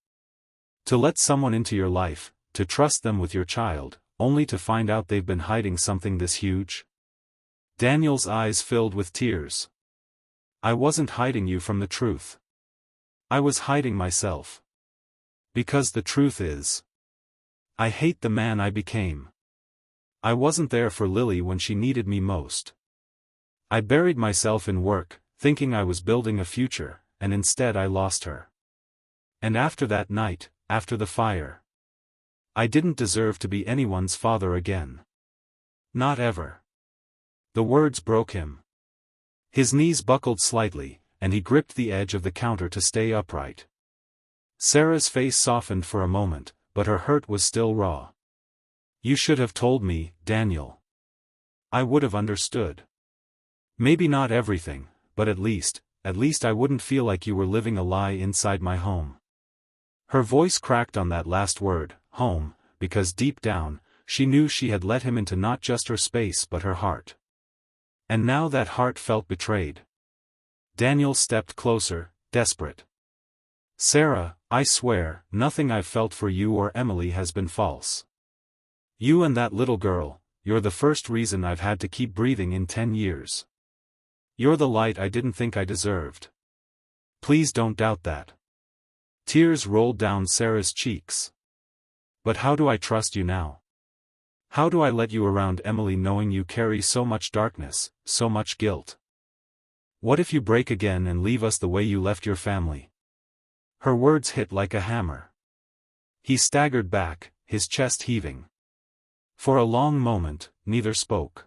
[SPEAKER 1] To let someone into your life, to trust them with your child, only to find out they've been hiding something this huge? Daniel's eyes filled with tears. I wasn't hiding you from the truth. I was hiding myself. Because the truth is, I hate the man I became. I wasn't there for Lily when she needed me most. I buried myself in work, thinking I was building a future, and instead I lost her. And after that night, after the fire, I didn't deserve to be anyone's father again. Not ever. The words broke him. His knees buckled slightly, and he gripped the edge of the counter to stay upright. Sarah's face softened for a moment, but her hurt was still raw. You should have told me, Daniel. I would have understood. Maybe not everything, but at least I wouldn't feel like you were living a lie inside my home. Her voice cracked on that last word, home, because deep down, she knew she had let him into not just her space but her heart. And now that heart felt betrayed. Daniel stepped closer, desperate. Sarah, I swear, nothing I've felt for you or Emily has been false. You and that little girl, you're the first reason I've had to keep breathing in 10 years. You're the light I didn't think I deserved. Please don't doubt that. Tears rolled down Sarah's cheeks. But how do I trust you now? How do I let you around Emily knowing you carry so much darkness, so much guilt? What if you break again and leave us the way you left your family? Her words hit like a hammer. He staggered back, his chest heaving. For a long moment, neither spoke.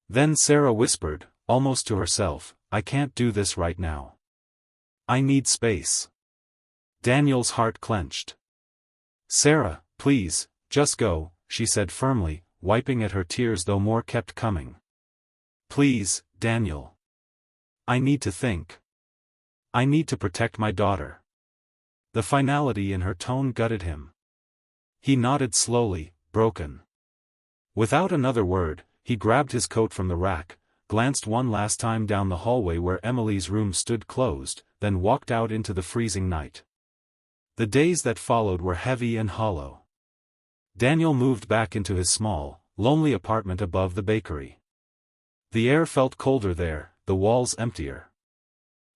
[SPEAKER 1] Then Sarah whispered, almost to herself, I can't do this right now. I need space. Daniel's heart clenched. Sarah, please, just go, she said firmly, wiping at her tears though more kept coming. Please, Daniel. I need to think. I need to protect my daughter. The finality in her tone gutted him. He nodded slowly, broken. Without another word, he grabbed his coat from the rack, glanced one last time down the hallway where Emily's room stood closed, then walked out into the freezing night. The days that followed were heavy and hollow. Daniel moved back into his small, lonely apartment above the bakery. The air felt colder there, the walls emptier.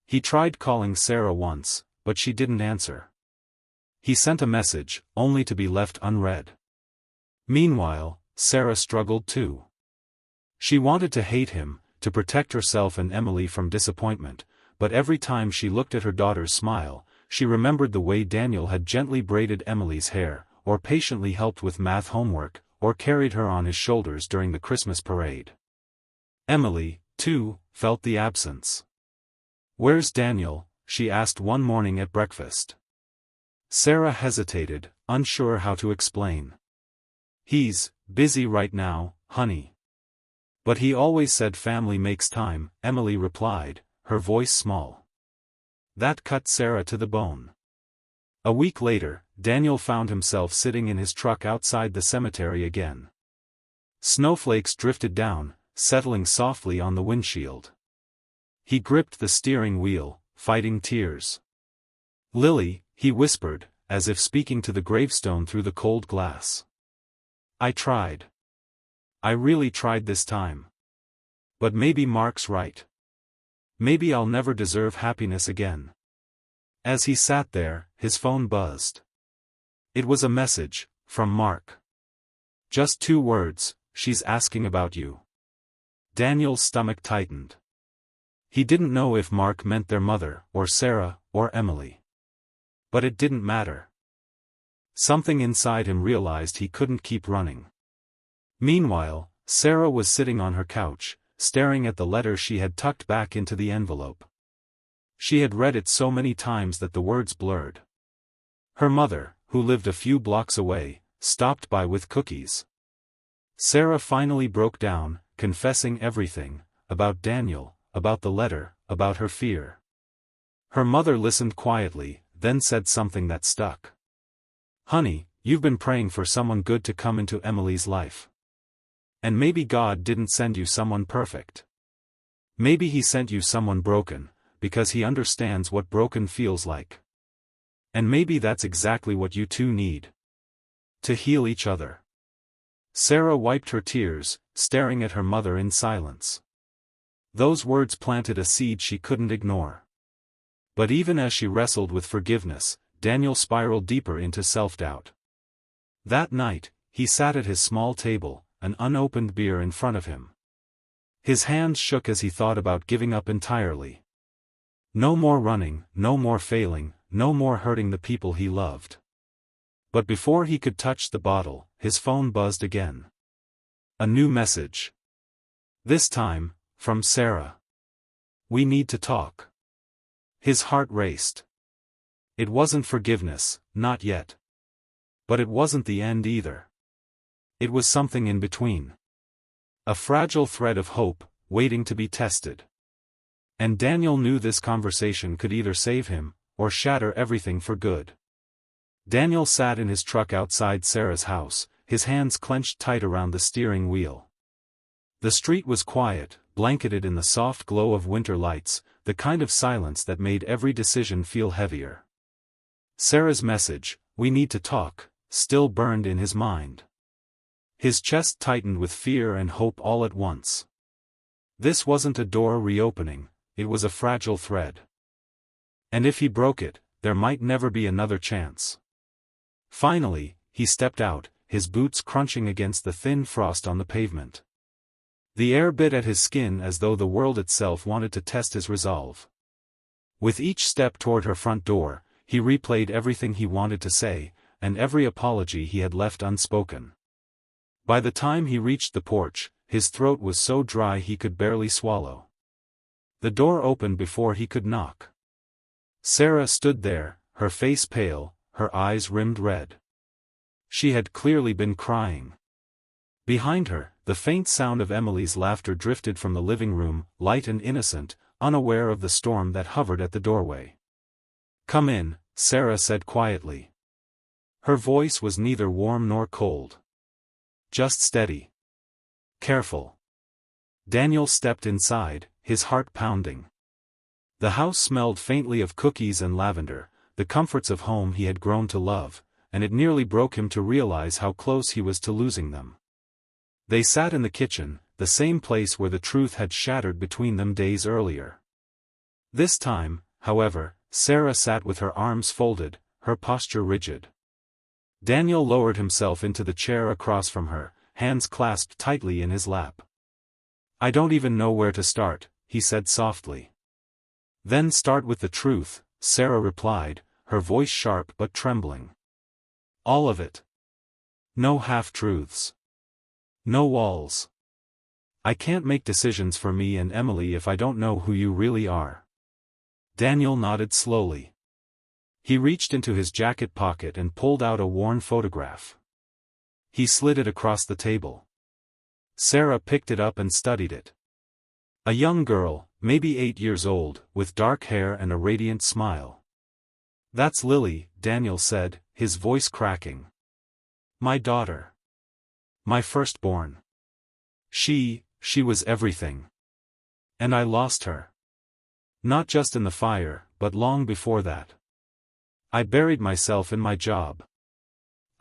[SPEAKER 1] He tried calling Sarah once, but she didn't answer. He sent a message, only to be left unread. Meanwhile, Sarah struggled too. She wanted to hate him, to protect herself and Emily from disappointment, but every time she looked at her daughter's smile, she remembered the way Daniel had gently braided Emily's hair, or patiently helped with math homework, or carried her on his shoulders during the Christmas parade. Emily, too, felt the absence. Where's Daniel? She asked one morning at breakfast. Sarah hesitated, unsure how to explain. He's busy right now, honey. But he always said family makes time, Emily replied, her voice small. That cut Sarah to the bone. A week later, Daniel found himself sitting in his truck outside the cemetery again. Snowflakes drifted down, settling softly on the windshield. He gripped the steering wheel, fighting tears. Lily, he whispered, as if speaking to the gravestone through the cold glass. I tried. I really tried this time. But maybe Mark's right. Maybe I'll never deserve happiness again. As he sat there, his phone buzzed. It was a message, from Mark. Just 2 words, she's asking about you. Daniel's stomach tightened. He didn't know if Mark meant their mother, or Sarah, or Emily. But it didn't matter. Something inside him realized he couldn't keep running. Meanwhile, Sarah was sitting on her couch, staring at the letter she had tucked back into the envelope. She had read it so many times that the words blurred. Her mother, who lived a few blocks away, stopped by with cookies. Sarah finally broke down, confessing everything, about Daniel, about the letter, about her fear. Her mother listened quietly, then said something that stuck. Honey, you've been praying for someone good to come into Emily's life. And maybe God didn't send you someone perfect. Maybe he sent you someone broken, because he understands what broken feels like. And maybe that's exactly what you two need. To heal each other. Sarah wiped her tears, staring at her mother in silence. Those words planted a seed she couldn't ignore. But even as she wrestled with forgiveness, Daniel spiraled deeper into self-doubt. That night, he sat at his small table, an unopened beer in front of him. His hands shook as he thought about giving up entirely. No more running, no more failing, no more hurting the people he loved. But before he could touch the bottle, his phone buzzed again. A new message. This time, from Sarah. "We need to talk." His heart raced. It wasn't forgiveness, not yet. But it wasn't the end either. It was something in between. A fragile thread of hope, waiting to be tested. And Daniel knew this conversation could either save him, or shatter everything for good. Daniel sat in his truck outside Sarah's house, his hands clenched tight around the steering wheel. The street was quiet, blanketed in the soft glow of winter lights, the kind of silence that made every decision feel heavier. Sarah's message, "We need to talk," still burned in his mind. His chest tightened with fear and hope all at once. This wasn't a door reopening, it was a fragile thread. And if he broke it, there might never be another chance. Finally, he stepped out, his boots crunching against the thin frost on the pavement. The air bit at his skin as though the world itself wanted to test his resolve. With each step toward her front door, he replayed everything he wanted to say, and every apology he had left unspoken. By the time he reached the porch, his throat was so dry he could barely swallow. The door opened before he could knock. Sarah stood there, her face pale, her eyes rimmed red. She had clearly been crying. Behind her, the faint sound of Emily's laughter drifted from the living room, light and innocent, unaware of the storm that hovered at the doorway. "Come in," Sarah said quietly. Her voice was neither warm nor cold. Just steady. Careful. Daniel stepped inside, his heart pounding. The house smelled faintly of cookies and lavender, the comforts of home he had grown to love, and it nearly broke him to realize how close he was to losing them. They sat in the kitchen, the same place where the truth had shattered between them days earlier. This time, however, Sarah sat with her arms folded, her posture rigid. Daniel lowered himself into the chair across from her, hands clasped tightly in his lap. "I don't even know where to start," he said softly. "Then start with the truth," Sarah replied, her voice sharp but trembling. "All of it. No half-truths. No walls. I can't make decisions for me and Emily if I don't know who you really are." Daniel nodded slowly. He reached into his jacket pocket and pulled out a worn photograph. He slid it across the table. Sarah picked it up and studied it. A young girl, maybe 8 years old, with dark hair and a radiant smile. "That's Lily," Daniel said, his voice cracking. "My daughter. My firstborn. She was everything. And I lost her. Not just in the fire, but long before that. I buried myself in my job.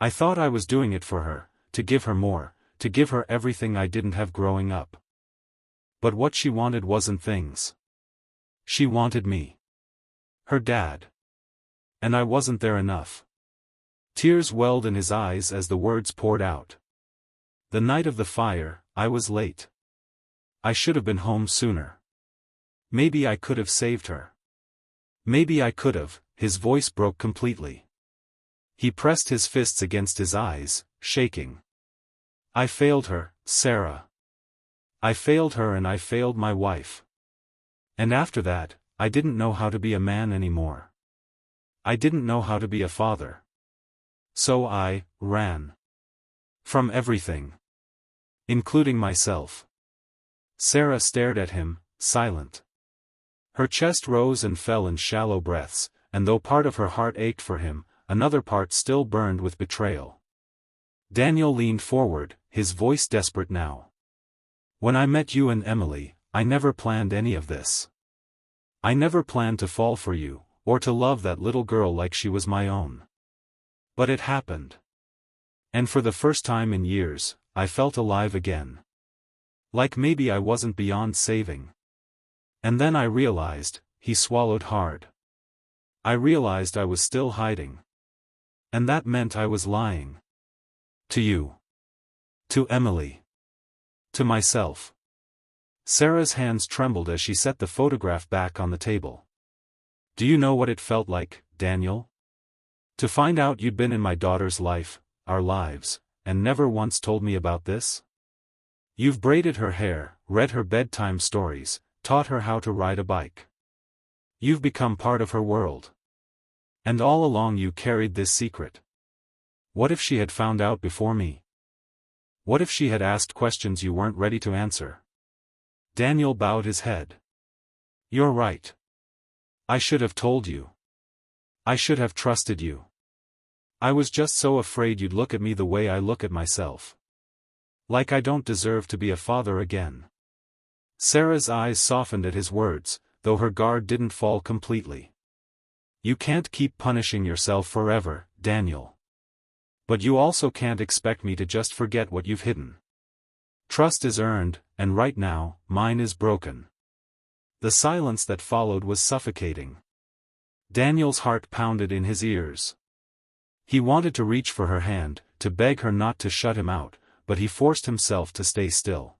[SPEAKER 1] I thought I was doing it for her, to give her more, to give her everything I didn't have growing up. But what she wanted wasn't things. She wanted me. Her dad. And I wasn't there enough." Tears welled in his eyes as the words poured out. "The night of the fire, I was late. I should have been home sooner. Maybe I could have saved her. Maybe I could have." His voice broke completely. He pressed his fists against his eyes, shaking. "I failed her, Sarah. I failed her and I failed my wife. And after that, I didn't know how to be a man anymore. I didn't know how to be a father. So I ran. From everything. Including myself." Sarah stared at him, silent. Her chest rose and fell in shallow breaths, and though part of her heart ached for him, another part still burned with betrayal. Daniel leaned forward, his voice desperate now. "When I met you and Emily, I never planned any of this. I never planned to fall for you, or to love that little girl like she was my own. But it happened. And for the first time in years, I felt alive again. Like maybe I wasn't beyond saving. And then I realized, he swallowed hard. I realized I was still hiding. And that meant I was lying. To you. To Emily. To myself. Sarah's hands trembled as she set the photograph back on the table. Do you know what it felt like, Daniel? To find out you'd been in my daughter's life, our lives, and never once told me about this? You've braided her hair, read her bedtime stories, taught her how to ride a bike. You've become part of her world. And all along you carried this secret. What if she had found out before me? What if she had asked questions you weren't ready to answer? Daniel bowed his head. You're right. I should have told you. I should have trusted you. I was just so afraid you'd look at me the way I look at myself. Like I don't deserve to be a father again. Sarah's eyes softened at his words, though her guard didn't fall completely. You can't keep punishing yourself forever, Daniel. But you also can't expect me to just forget what you've hidden. Trust is earned, and right now, mine is broken. The silence that followed was suffocating. Daniel's heart pounded in his ears. He wanted to reach for her hand, to beg her not to shut him out, but he forced himself to stay still.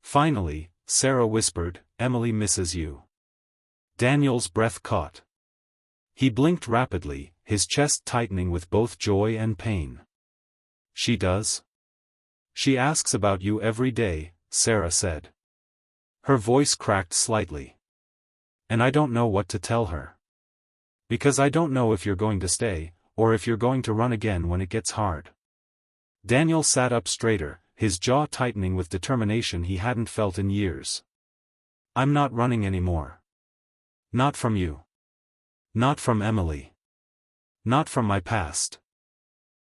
[SPEAKER 1] Finally, Sarah whispered, Emily misses you. Daniel's breath caught. He blinked rapidly, his chest tightening with both joy and pain. She does? She asks about you every day, Sarah said. Her voice cracked slightly. And I don't know what to tell her. Because I don't know if you're going to stay, or if you're going to run again when it gets hard. Daniel sat up straighter, his jaw tightening with determination he hadn't felt in years. I'm not running anymore. Not from you. Not from Emily. Not from my past.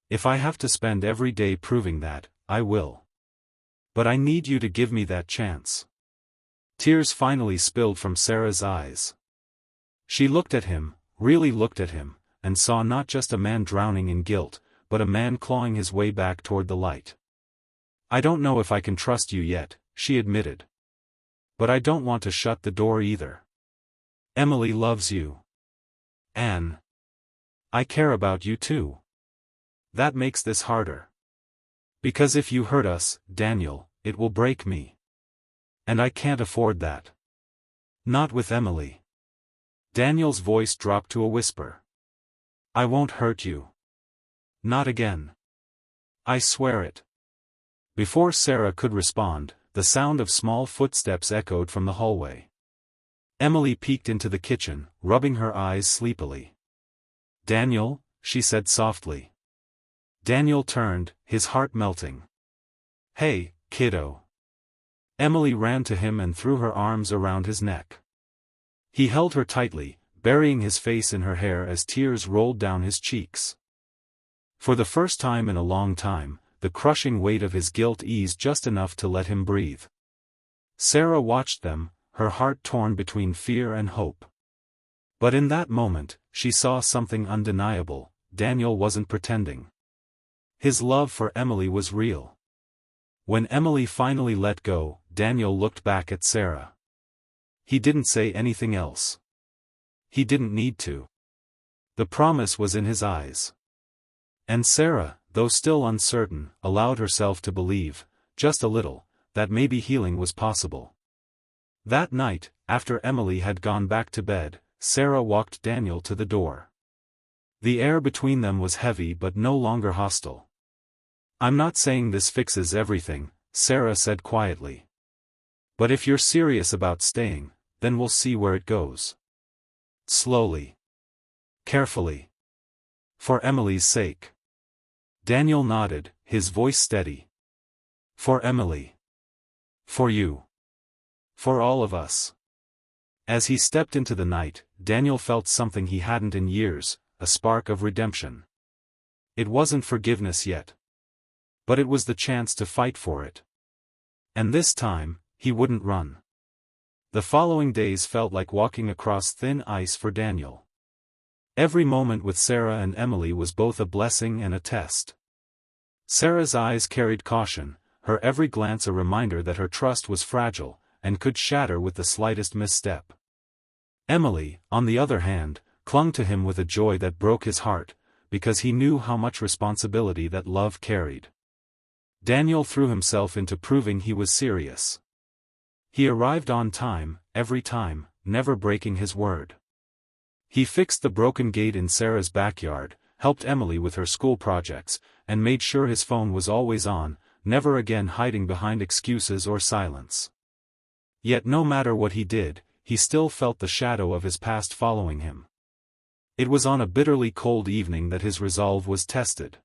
[SPEAKER 1] If I have to spend every day proving that, I will. But I need you to give me that chance. Tears finally spilled from Sarah's eyes. She looked at him, really looked at him, and saw not just a man drowning in guilt, but a man clawing his way back toward the light. I don't know if I can trust you yet, she admitted. But I don't want to shut the door either. Emily loves you. Anne. I care about you too. That makes this harder. Because if you hurt us, Daniel, it will break me. And I can't afford that. Not with Emily. Daniel's voice dropped to a whisper. I won't hurt you. Not again. I swear it. Before Sarah could respond, the sound of small footsteps echoed from the hallway. Emily peeked into the kitchen, rubbing her eyes sleepily. Daniel, she said softly. Daniel turned, his heart melting. Hey, kiddo. Emily ran to him and threw her arms around his neck. He held her tightly, burying his face in her hair as tears rolled down his cheeks. For the first time in a long time, the crushing weight of his guilt eased just enough to let him breathe. Sarah watched them, her heart torn between fear and hope. But in that moment, she saw something undeniable. Daniel wasn't pretending. His love for Emily was real. When Emily finally let go, Daniel looked back at Sarah. He didn't say anything else. He didn't need to. The promise was in his eyes. And Sarah, though still uncertain, allowed herself to believe, just a little, that maybe healing was possible. That night, after Emily had gone back to bed, Sarah walked Daniel to the door. The air between them was heavy but no longer hostile. I'm not saying this fixes everything, Sarah said quietly. But if you're serious about staying, then we'll see where it goes. Slowly. Carefully. For Emily's sake. Daniel nodded, his voice steady. For Emily. For you. For all of us. As he stepped into the night, Daniel felt something he hadn't in years, a spark of redemption. It wasn't forgiveness yet. But it was the chance to fight for it. And this time, he wouldn't run. The following days felt like walking across thin ice for Daniel. Every moment with Sarah and Emily was both a blessing and a test. Sarah's eyes carried caution, her every glance a reminder that her trust was fragile, and could shatter with the slightest misstep. Emily, on the other hand, clung to him with a joy that broke his heart, because he knew how much responsibility that love carried. Daniel threw himself into proving he was serious. He arrived on time, every time, never breaking his word. He fixed the broken gate in Sarah's backyard, helped Emily with her school projects, and made sure his phone was always on, never again hiding behind excuses or silence. Yet no matter what he did, he still felt the shadow of his past following him. It was on a bitterly cold evening that his resolve was tested.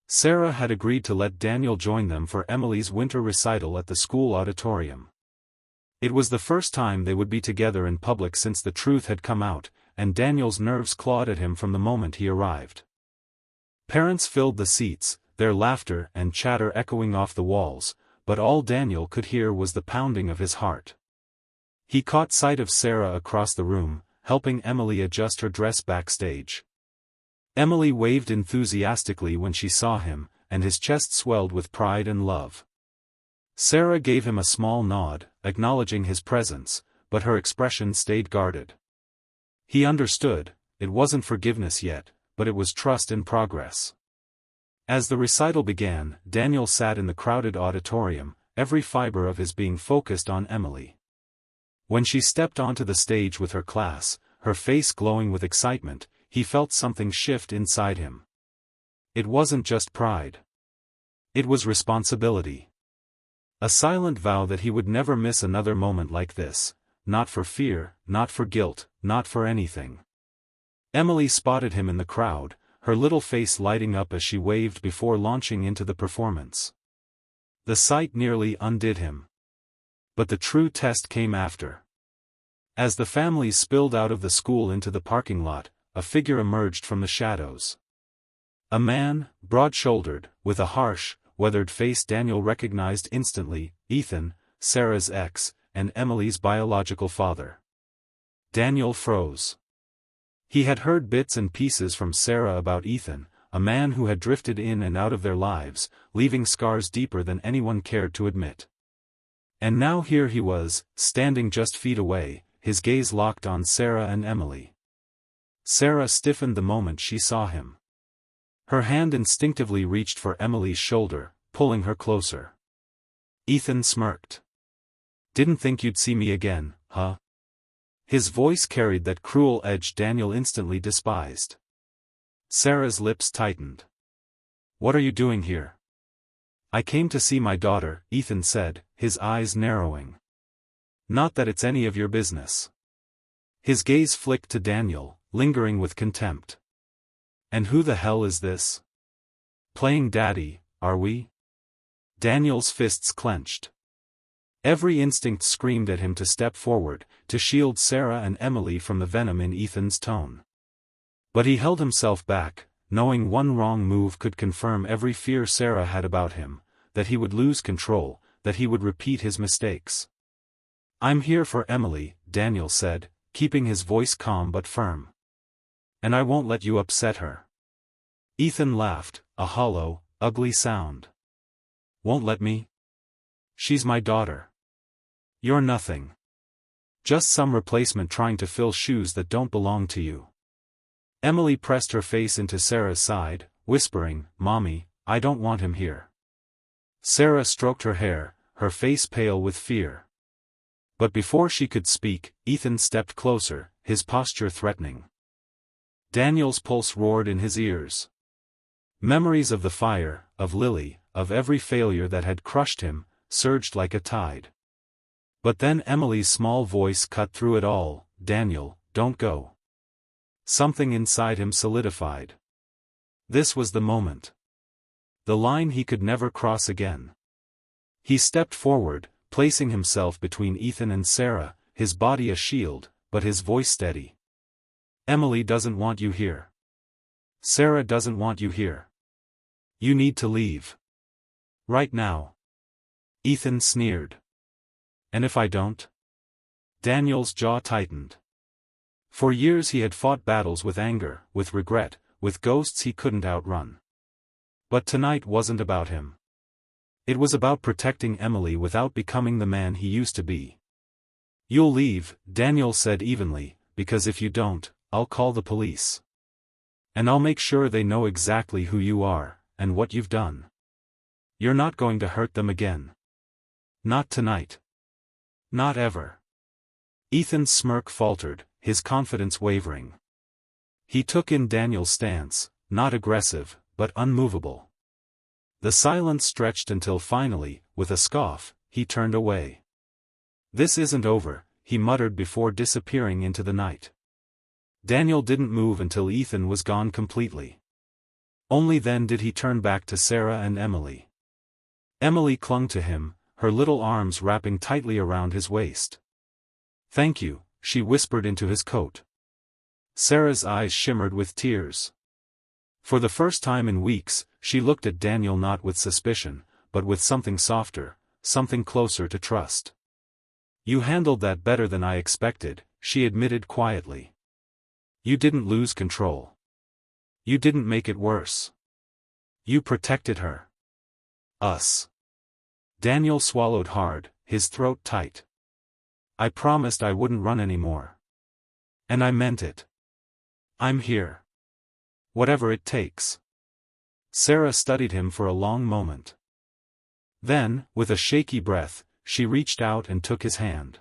[SPEAKER 1] Sarah had agreed to let Daniel join them for Emily's winter recital at the school auditorium. It was the first time they would be together in public since the truth had come out, and Daniel's nerves clawed at him from the moment he arrived. Parents filled the seats, their laughter and chatter echoing off the walls, but all Daniel could hear was the pounding of his heart. He caught sight of Sarah across the room, helping Emily adjust her dress backstage. Emily waved enthusiastically when she saw him, and his chest swelled with pride and love. Sarah gave him a small nod, acknowledging his presence, but her expression stayed guarded. He understood, it wasn't forgiveness yet, but it was trust in progress. As the recital began, Daniel sat in the crowded auditorium, every fiber of his being focused on Emily. When she stepped onto the stage with her class, her face glowing with excitement, he felt something shift inside him. It wasn't just pride. It was responsibility. A silent vow that he would never miss another moment like this, not for fear, not for guilt, not for anything. Emily spotted him in the crowd, her little face lighting up as she waved before launching into the performance. The sight nearly undid him. But the true test came after. As the families spilled out of the school into the parking lot, a figure emerged from the shadows. A man, broad-shouldered, with a harsh, weathered face Daniel recognized instantly, Ethan, Sarah's ex, and Emily's biological father. Daniel froze. He had heard bits and pieces from Sarah about Ethan, a man who had drifted in and out of their lives, leaving scars deeper than anyone cared to admit. And now here he was, standing just feet away, his gaze locked on Sarah and Emily. Sarah stiffened the moment she saw him. Her hand instinctively reached for Emily's shoulder, pulling her closer. Ethan smirked. "Didn't think you'd see me again, huh?" His voice carried that cruel edge Daniel instantly despised. Sarah's lips tightened. "What are you doing here?" "I came to see my daughter," Ethan said, his eyes narrowing. "Not that it's any of your business." His gaze flicked to Daniel, lingering with contempt. "And who the hell is this? Playing daddy, are we?" Daniel's fists clenched. Every instinct screamed at him to step forward, to shield Sarah and Emily from the venom in Ethan's tone. But he held himself back, knowing one wrong move could confirm every fear Sarah had about him, that he would lose control, that he would repeat his mistakes. "I'm here for Emily," Daniel said, keeping his voice calm but firm. "And I won't let you upset her." Ethan laughed, a hollow, ugly sound. "Won't let me? She's my daughter. You're nothing. Just some replacement trying to fill shoes that don't belong to you." Emily pressed her face into Sarah's side, whispering, "Mommy, I don't want him here." Sarah stroked her hair, her face pale with fear. But before she could speak, Ethan stepped closer, his posture threatening. Daniel's pulse roared in his ears. Memories of the fire, of Lily, of every failure that had crushed him, surged like a tide. But then Emily's small voice cut through it all. "Daniel, don't go." Something inside him solidified. This was the moment. The line he could never cross again. He stepped forward, placing himself between Ethan and Sarah, his body a shield, but his voice steady. "Emily doesn't want you here. Sarah doesn't want you here. You need to leave. Right now." Ethan sneered. "And if I don't?" Daniel's jaw tightened. For years he had fought battles with anger, with regret, with ghosts he couldn't outrun. But tonight wasn't about him. It was about protecting Emily without becoming the man he used to be. "You'll leave," Daniel said evenly, "because if you don't, I'll call the police. And I'll make sure they know exactly who you are, and what you've done. You're not going to hurt them again. Not tonight. Not ever." Ethan's smirk faltered, his confidence wavering. He took in Daniel's stance, not aggressive, but unmovable. The silence stretched until finally, with a scoff, he turned away. "This isn't over," he muttered before disappearing into the night. Daniel didn't move until Ethan was gone completely. Only then did he turn back to Sarah and Emily. Emily clung to him, her little arms wrapping tightly around his waist. "Thank you," she whispered into his coat. Sarah's eyes shimmered with tears. For the first time in weeks, she looked at Daniel not with suspicion, but with something softer, something closer to trust. "You handled that better than I expected," she admitted quietly. "You didn't lose control. You didn't make it worse. You protected her. Us." Daniel swallowed hard, his throat tight. "I promised I wouldn't run anymore. And I meant it. I'm here. Whatever it takes." Sarah studied him for a long moment. Then, with a shaky breath, she reached out and took his hand.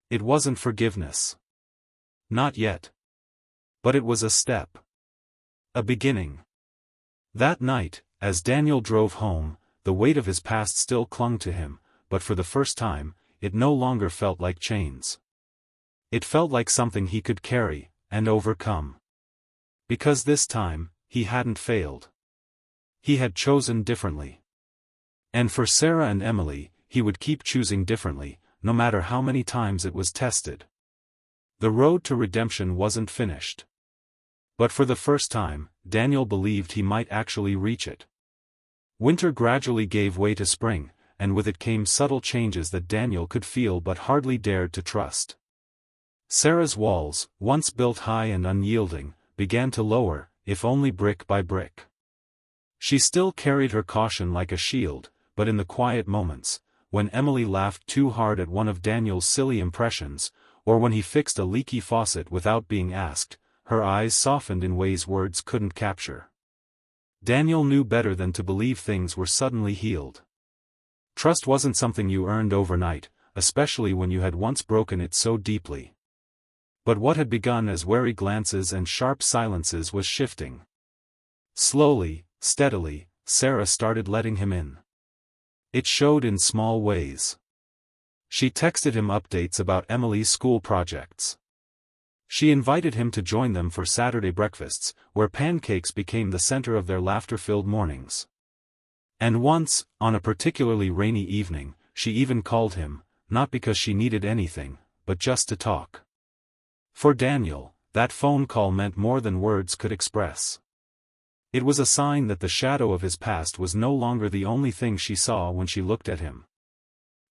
[SPEAKER 1] It wasn't forgiveness. Not yet. But it was a step. A beginning. That night, as Daniel drove home, the weight of his past still clung to him, but for the first time, it no longer felt like chains. It felt like something he could carry, and overcome. Because this time, he hadn't failed. He had chosen differently. And for Sarah and Emily, he would keep choosing differently, no matter how many times it was tested. The road to redemption wasn't finished. But for the first time, Daniel believed he might actually reach it. Winter gradually gave way to spring, and with it came subtle changes that Daniel could feel but hardly dared to trust. Sarah's walls, once built high and unyielding, began to lower, if only brick by brick. She still carried her caution like a shield, but in the quiet moments, when Emily laughed too hard at one of Daniel's silly impressions, or when he fixed a leaky faucet without being asked, her eyes softened in ways words couldn't capture. Daniel knew better than to believe things were suddenly healed. Trust wasn't something you earned overnight, especially when you had once broken it so deeply. But what had begun as wary glances and sharp silences was shifting. Slowly, steadily, Sarah started letting him in. It showed in small ways. She texted him updates about Emily's school projects. She invited him to join them for Saturday breakfasts, where pancakes became the center of their laughter-filled mornings. And once, on a particularly rainy evening, she even called him, not because she needed anything, but just to talk. For Daniel, that phone call meant more than words could express. It was a sign that the shadow of his past was no longer the only thing she saw when she looked at him.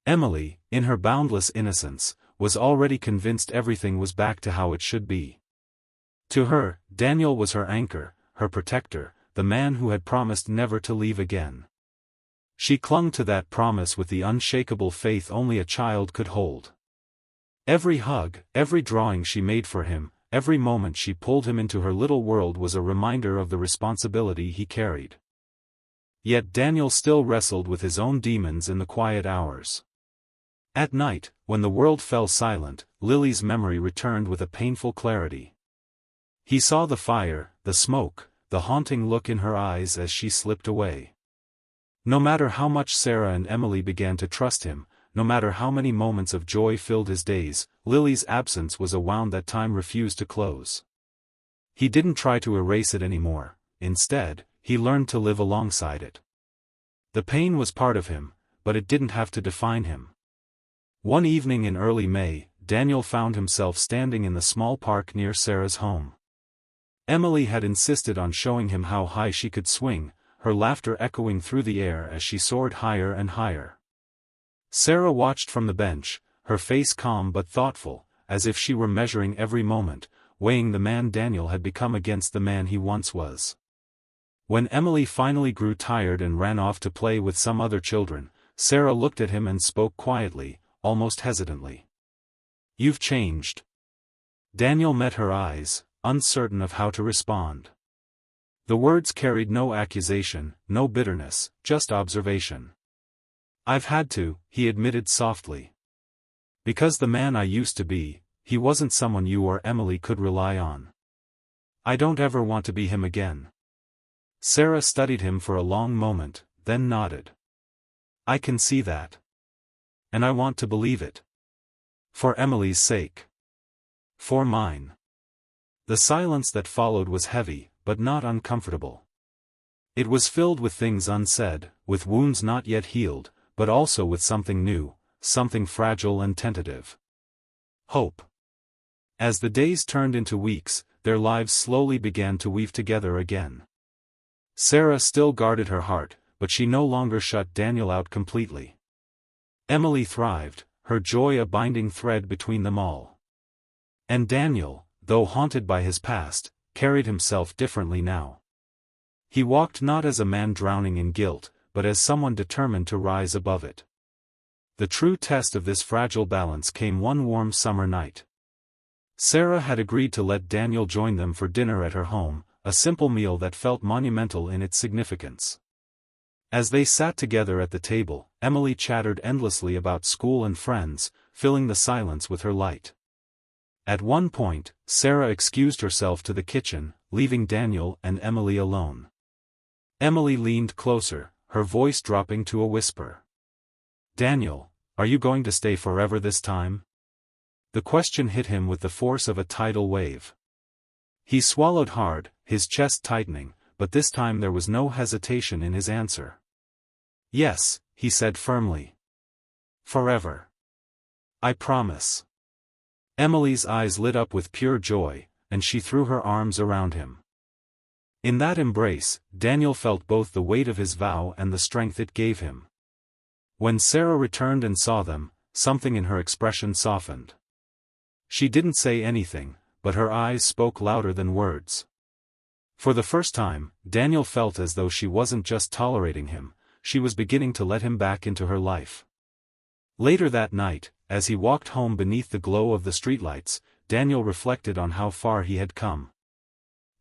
[SPEAKER 1] Emily, in her boundless innocence, was already convinced everything was back to how it should be. To her, Daniel was her anchor, her protector, the man who had promised never to leave again. She clung to that promise with the unshakable faith only a child could hold. Every hug, every drawing she made for him, every moment she pulled him into her little world was a reminder of the responsibility he carried. Yet Daniel still wrestled with his own demons in the quiet hours. At night, when the world fell silent, Lily's memory returned with a painful clarity. He saw the fire, the smoke, the haunting look in her eyes as she slipped away. No matter how much Sarah and Emily began to trust him, no matter how many moments of joy filled his days, Lily's absence was a wound that time refused to close. He didn't try to erase it anymore. Instead, he learned to live alongside it. The pain was part of him, but it didn't have to define him. One evening in early May, Daniel found himself standing in the small park near Sarah's home. Emily had insisted on showing him how high she could swing, her laughter echoing through the air as she soared higher and higher. Sarah watched from the bench, her face calm but thoughtful, as if she were measuring every moment, weighing the man Daniel had become against the man he once was. When Emily finally grew tired and ran off to play with some other children, Sarah looked at him and spoke quietly, almost hesitantly. "You've changed." Daniel met her eyes, uncertain of how to respond. The words carried no accusation, no bitterness, just observation. "I've had to," he admitted softly. "Because the man I used to be, he wasn't someone you or Emily could rely on. I don't ever want to be him again." Sarah studied him for a long moment, then nodded. "I can see that. And I want to believe it. For Emily's sake. For mine." The silence that followed was heavy, but not uncomfortable. It was filled with things unsaid, with wounds not yet healed, but also with something new, something fragile and tentative. Hope. As the days turned into weeks, their lives slowly began to weave together again. Sarah still guarded her heart, but she no longer shut Daniel out completely. Emily thrived, her joy a binding thread between them all. And Daniel, though haunted by his past, carried himself differently now. He walked not as a man drowning in guilt, but as someone determined to rise above it. The true test of this fragile balance came one warm summer night. Sarah had agreed to let Daniel join them for dinner at her home, a simple meal that felt monumental in its significance. As they sat together at the table, Emily chattered endlessly about school and friends, filling the silence with her light. At one point, Sarah excused herself to the kitchen, leaving Daniel and Emily alone. Emily leaned closer, her voice dropping to a whisper. "Daniel, are you going to stay forever this time?" The question hit him with the force of a tidal wave. He swallowed hard, his chest tightening, but this time there was no hesitation in his answer. "Yes," he said firmly. "Forever. I promise." Emily's eyes lit up with pure joy, and she threw her arms around him. In that embrace, Daniel felt both the weight of his vow and the strength it gave him. When Sarah returned and saw them, something in her expression softened. She didn't say anything, but her eyes spoke louder than words. For the first time, Daniel felt as though she wasn't just tolerating him, she was beginning to let him back into her life. Later that night, as he walked home beneath the glow of the streetlights, Daniel reflected on how far he had come.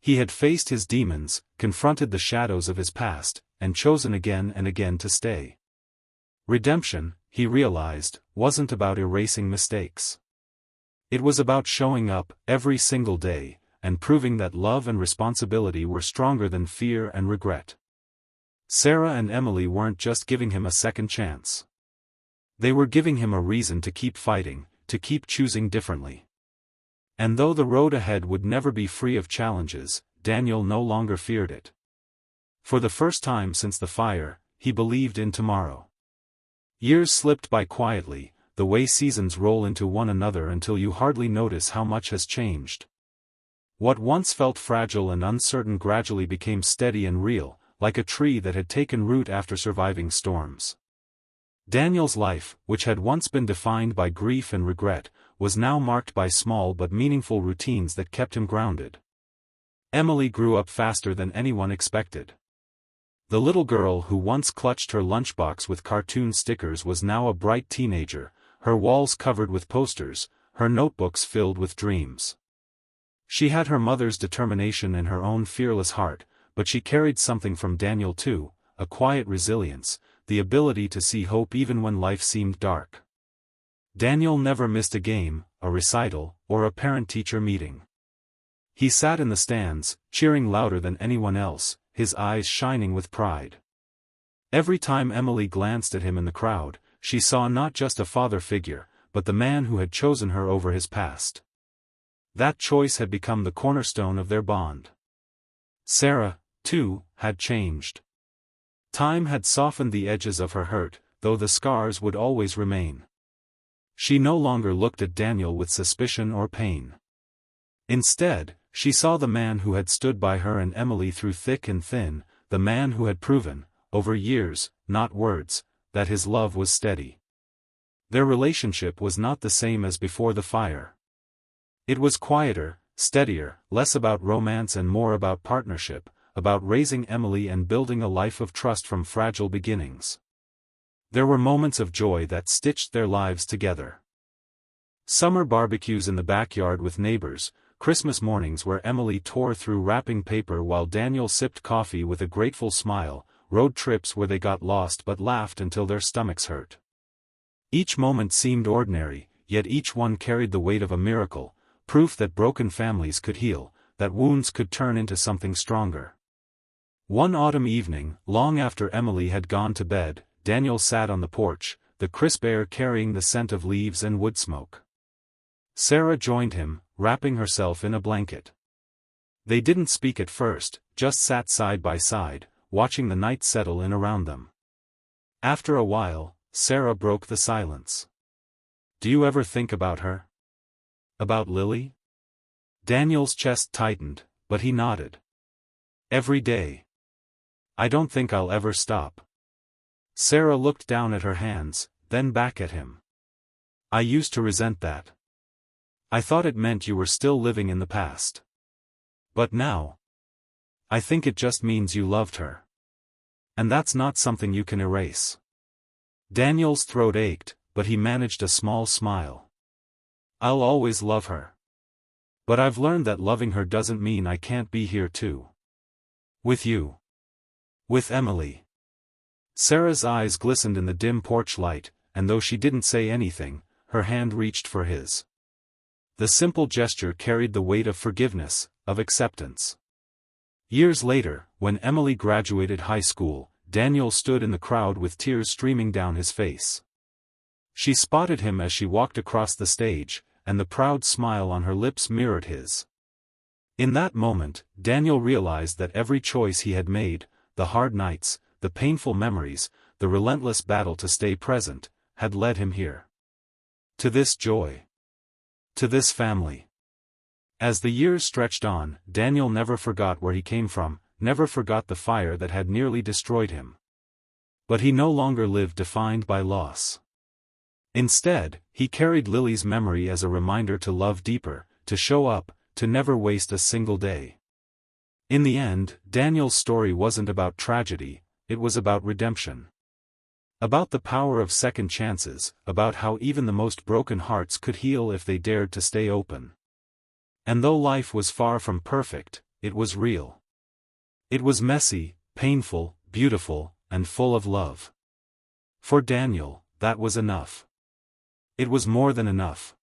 [SPEAKER 1] He had faced his demons, confronted the shadows of his past, and chosen again and again to stay. Redemption, he realized, wasn't about erasing mistakes. It was about showing up, every single day, and proving that love and responsibility were stronger than fear and regret. Sarah and Emily weren't just giving him a second chance. They were giving him a reason to keep fighting, to keep choosing differently. And though the road ahead would never be free of challenges, Daniel no longer feared it. For the first time since the fire, he believed in tomorrow. Years slipped by quietly, the way seasons roll into one another until you hardly notice how much has changed. What once felt fragile and uncertain gradually became steady and real, like a tree that had taken root after surviving storms. Daniel's life, which had once been defined by grief and regret, was now marked by small but meaningful routines that kept him grounded. Emily grew up faster than anyone expected. The little girl who once clutched her lunchbox with cartoon stickers was now a bright teenager, her walls covered with posters, her notebooks filled with dreams. She had her mother's determination and her own fearless heart, but she carried something from Daniel too, a quiet resilience, the ability to see hope even when life seemed dark. Daniel never missed a game, a recital, or a parent-teacher meeting. He sat in the stands, cheering louder than anyone else, his eyes shining with pride. Every time Emily glanced at him in the crowd, she saw not just a father figure, but the man who had chosen her over his past. That choice had become the cornerstone of their bond. Sarah, too, had changed. Time had softened the edges of her hurt, though the scars would always remain. She no longer looked at Daniel with suspicion or pain. Instead, she saw the man who had stood by her and Emily through thick and thin, the man who had proven, over years, not words, that his love was steady. Their relationship was not the same as before the fire. It was quieter, steadier, less about romance and more about partnership, about raising Emily and building a life of trust from fragile beginnings. There were moments of joy that stitched their lives together. Summer barbecues in the backyard with neighbors, Christmas mornings where Emily tore through wrapping paper while Daniel sipped coffee with a grateful smile, road trips where they got lost but laughed until their stomachs hurt. Each moment seemed ordinary, yet each one carried the weight of a miracle, proof that broken families could heal, that wounds could turn into something stronger. One autumn evening, long after Emily had gone to bed, Daniel sat on the porch, the crisp air carrying the scent of leaves and wood smoke. Sarah joined him, wrapping herself in a blanket. They didn't speak at first, just sat side by side, watching the night settle in around them. After a while, Sarah broke the silence. "Do you ever think about her? About Lily?" Daniel's chest tightened, but he nodded. "Every day. I don't think I'll ever stop." Sarah looked down at her hands, then back at him. "I used to resent that. I thought it meant you were still living in the past. But now, I think it just means you loved her. And that's not something you can erase." Daniel's throat ached, but he managed a small smile. "I'll always love her. But I've learned that loving her doesn't mean I can't be here too. With you. With Emily." Sarah's eyes glistened in the dim porch light, and though she didn't say anything, her hand reached for his. The simple gesture carried the weight of forgiveness, of acceptance. Years later, when Emily graduated high school, Daniel stood in the crowd with tears streaming down his face. She spotted him as she walked across the stage, and the proud smile on her lips mirrored his. In that moment, Daniel realized that every choice he had made, the hard nights, the painful memories, the relentless battle to stay present, had led him here. To this joy. To this family. As the years stretched on, Daniel never forgot where he came from, never forgot the fire that had nearly destroyed him. But he no longer lived defined by loss. Instead, he carried Lily's memory as a reminder to love deeper, to show up, to never waste a single day. In the end, Daniel's story wasn't about tragedy, it was about redemption. About the power of second chances, about how even the most broken hearts could heal if they dared to stay open. And though life was far from perfect, it was real. It was messy, painful, beautiful, and full of love. For Daniel, that was enough. It was more than enough.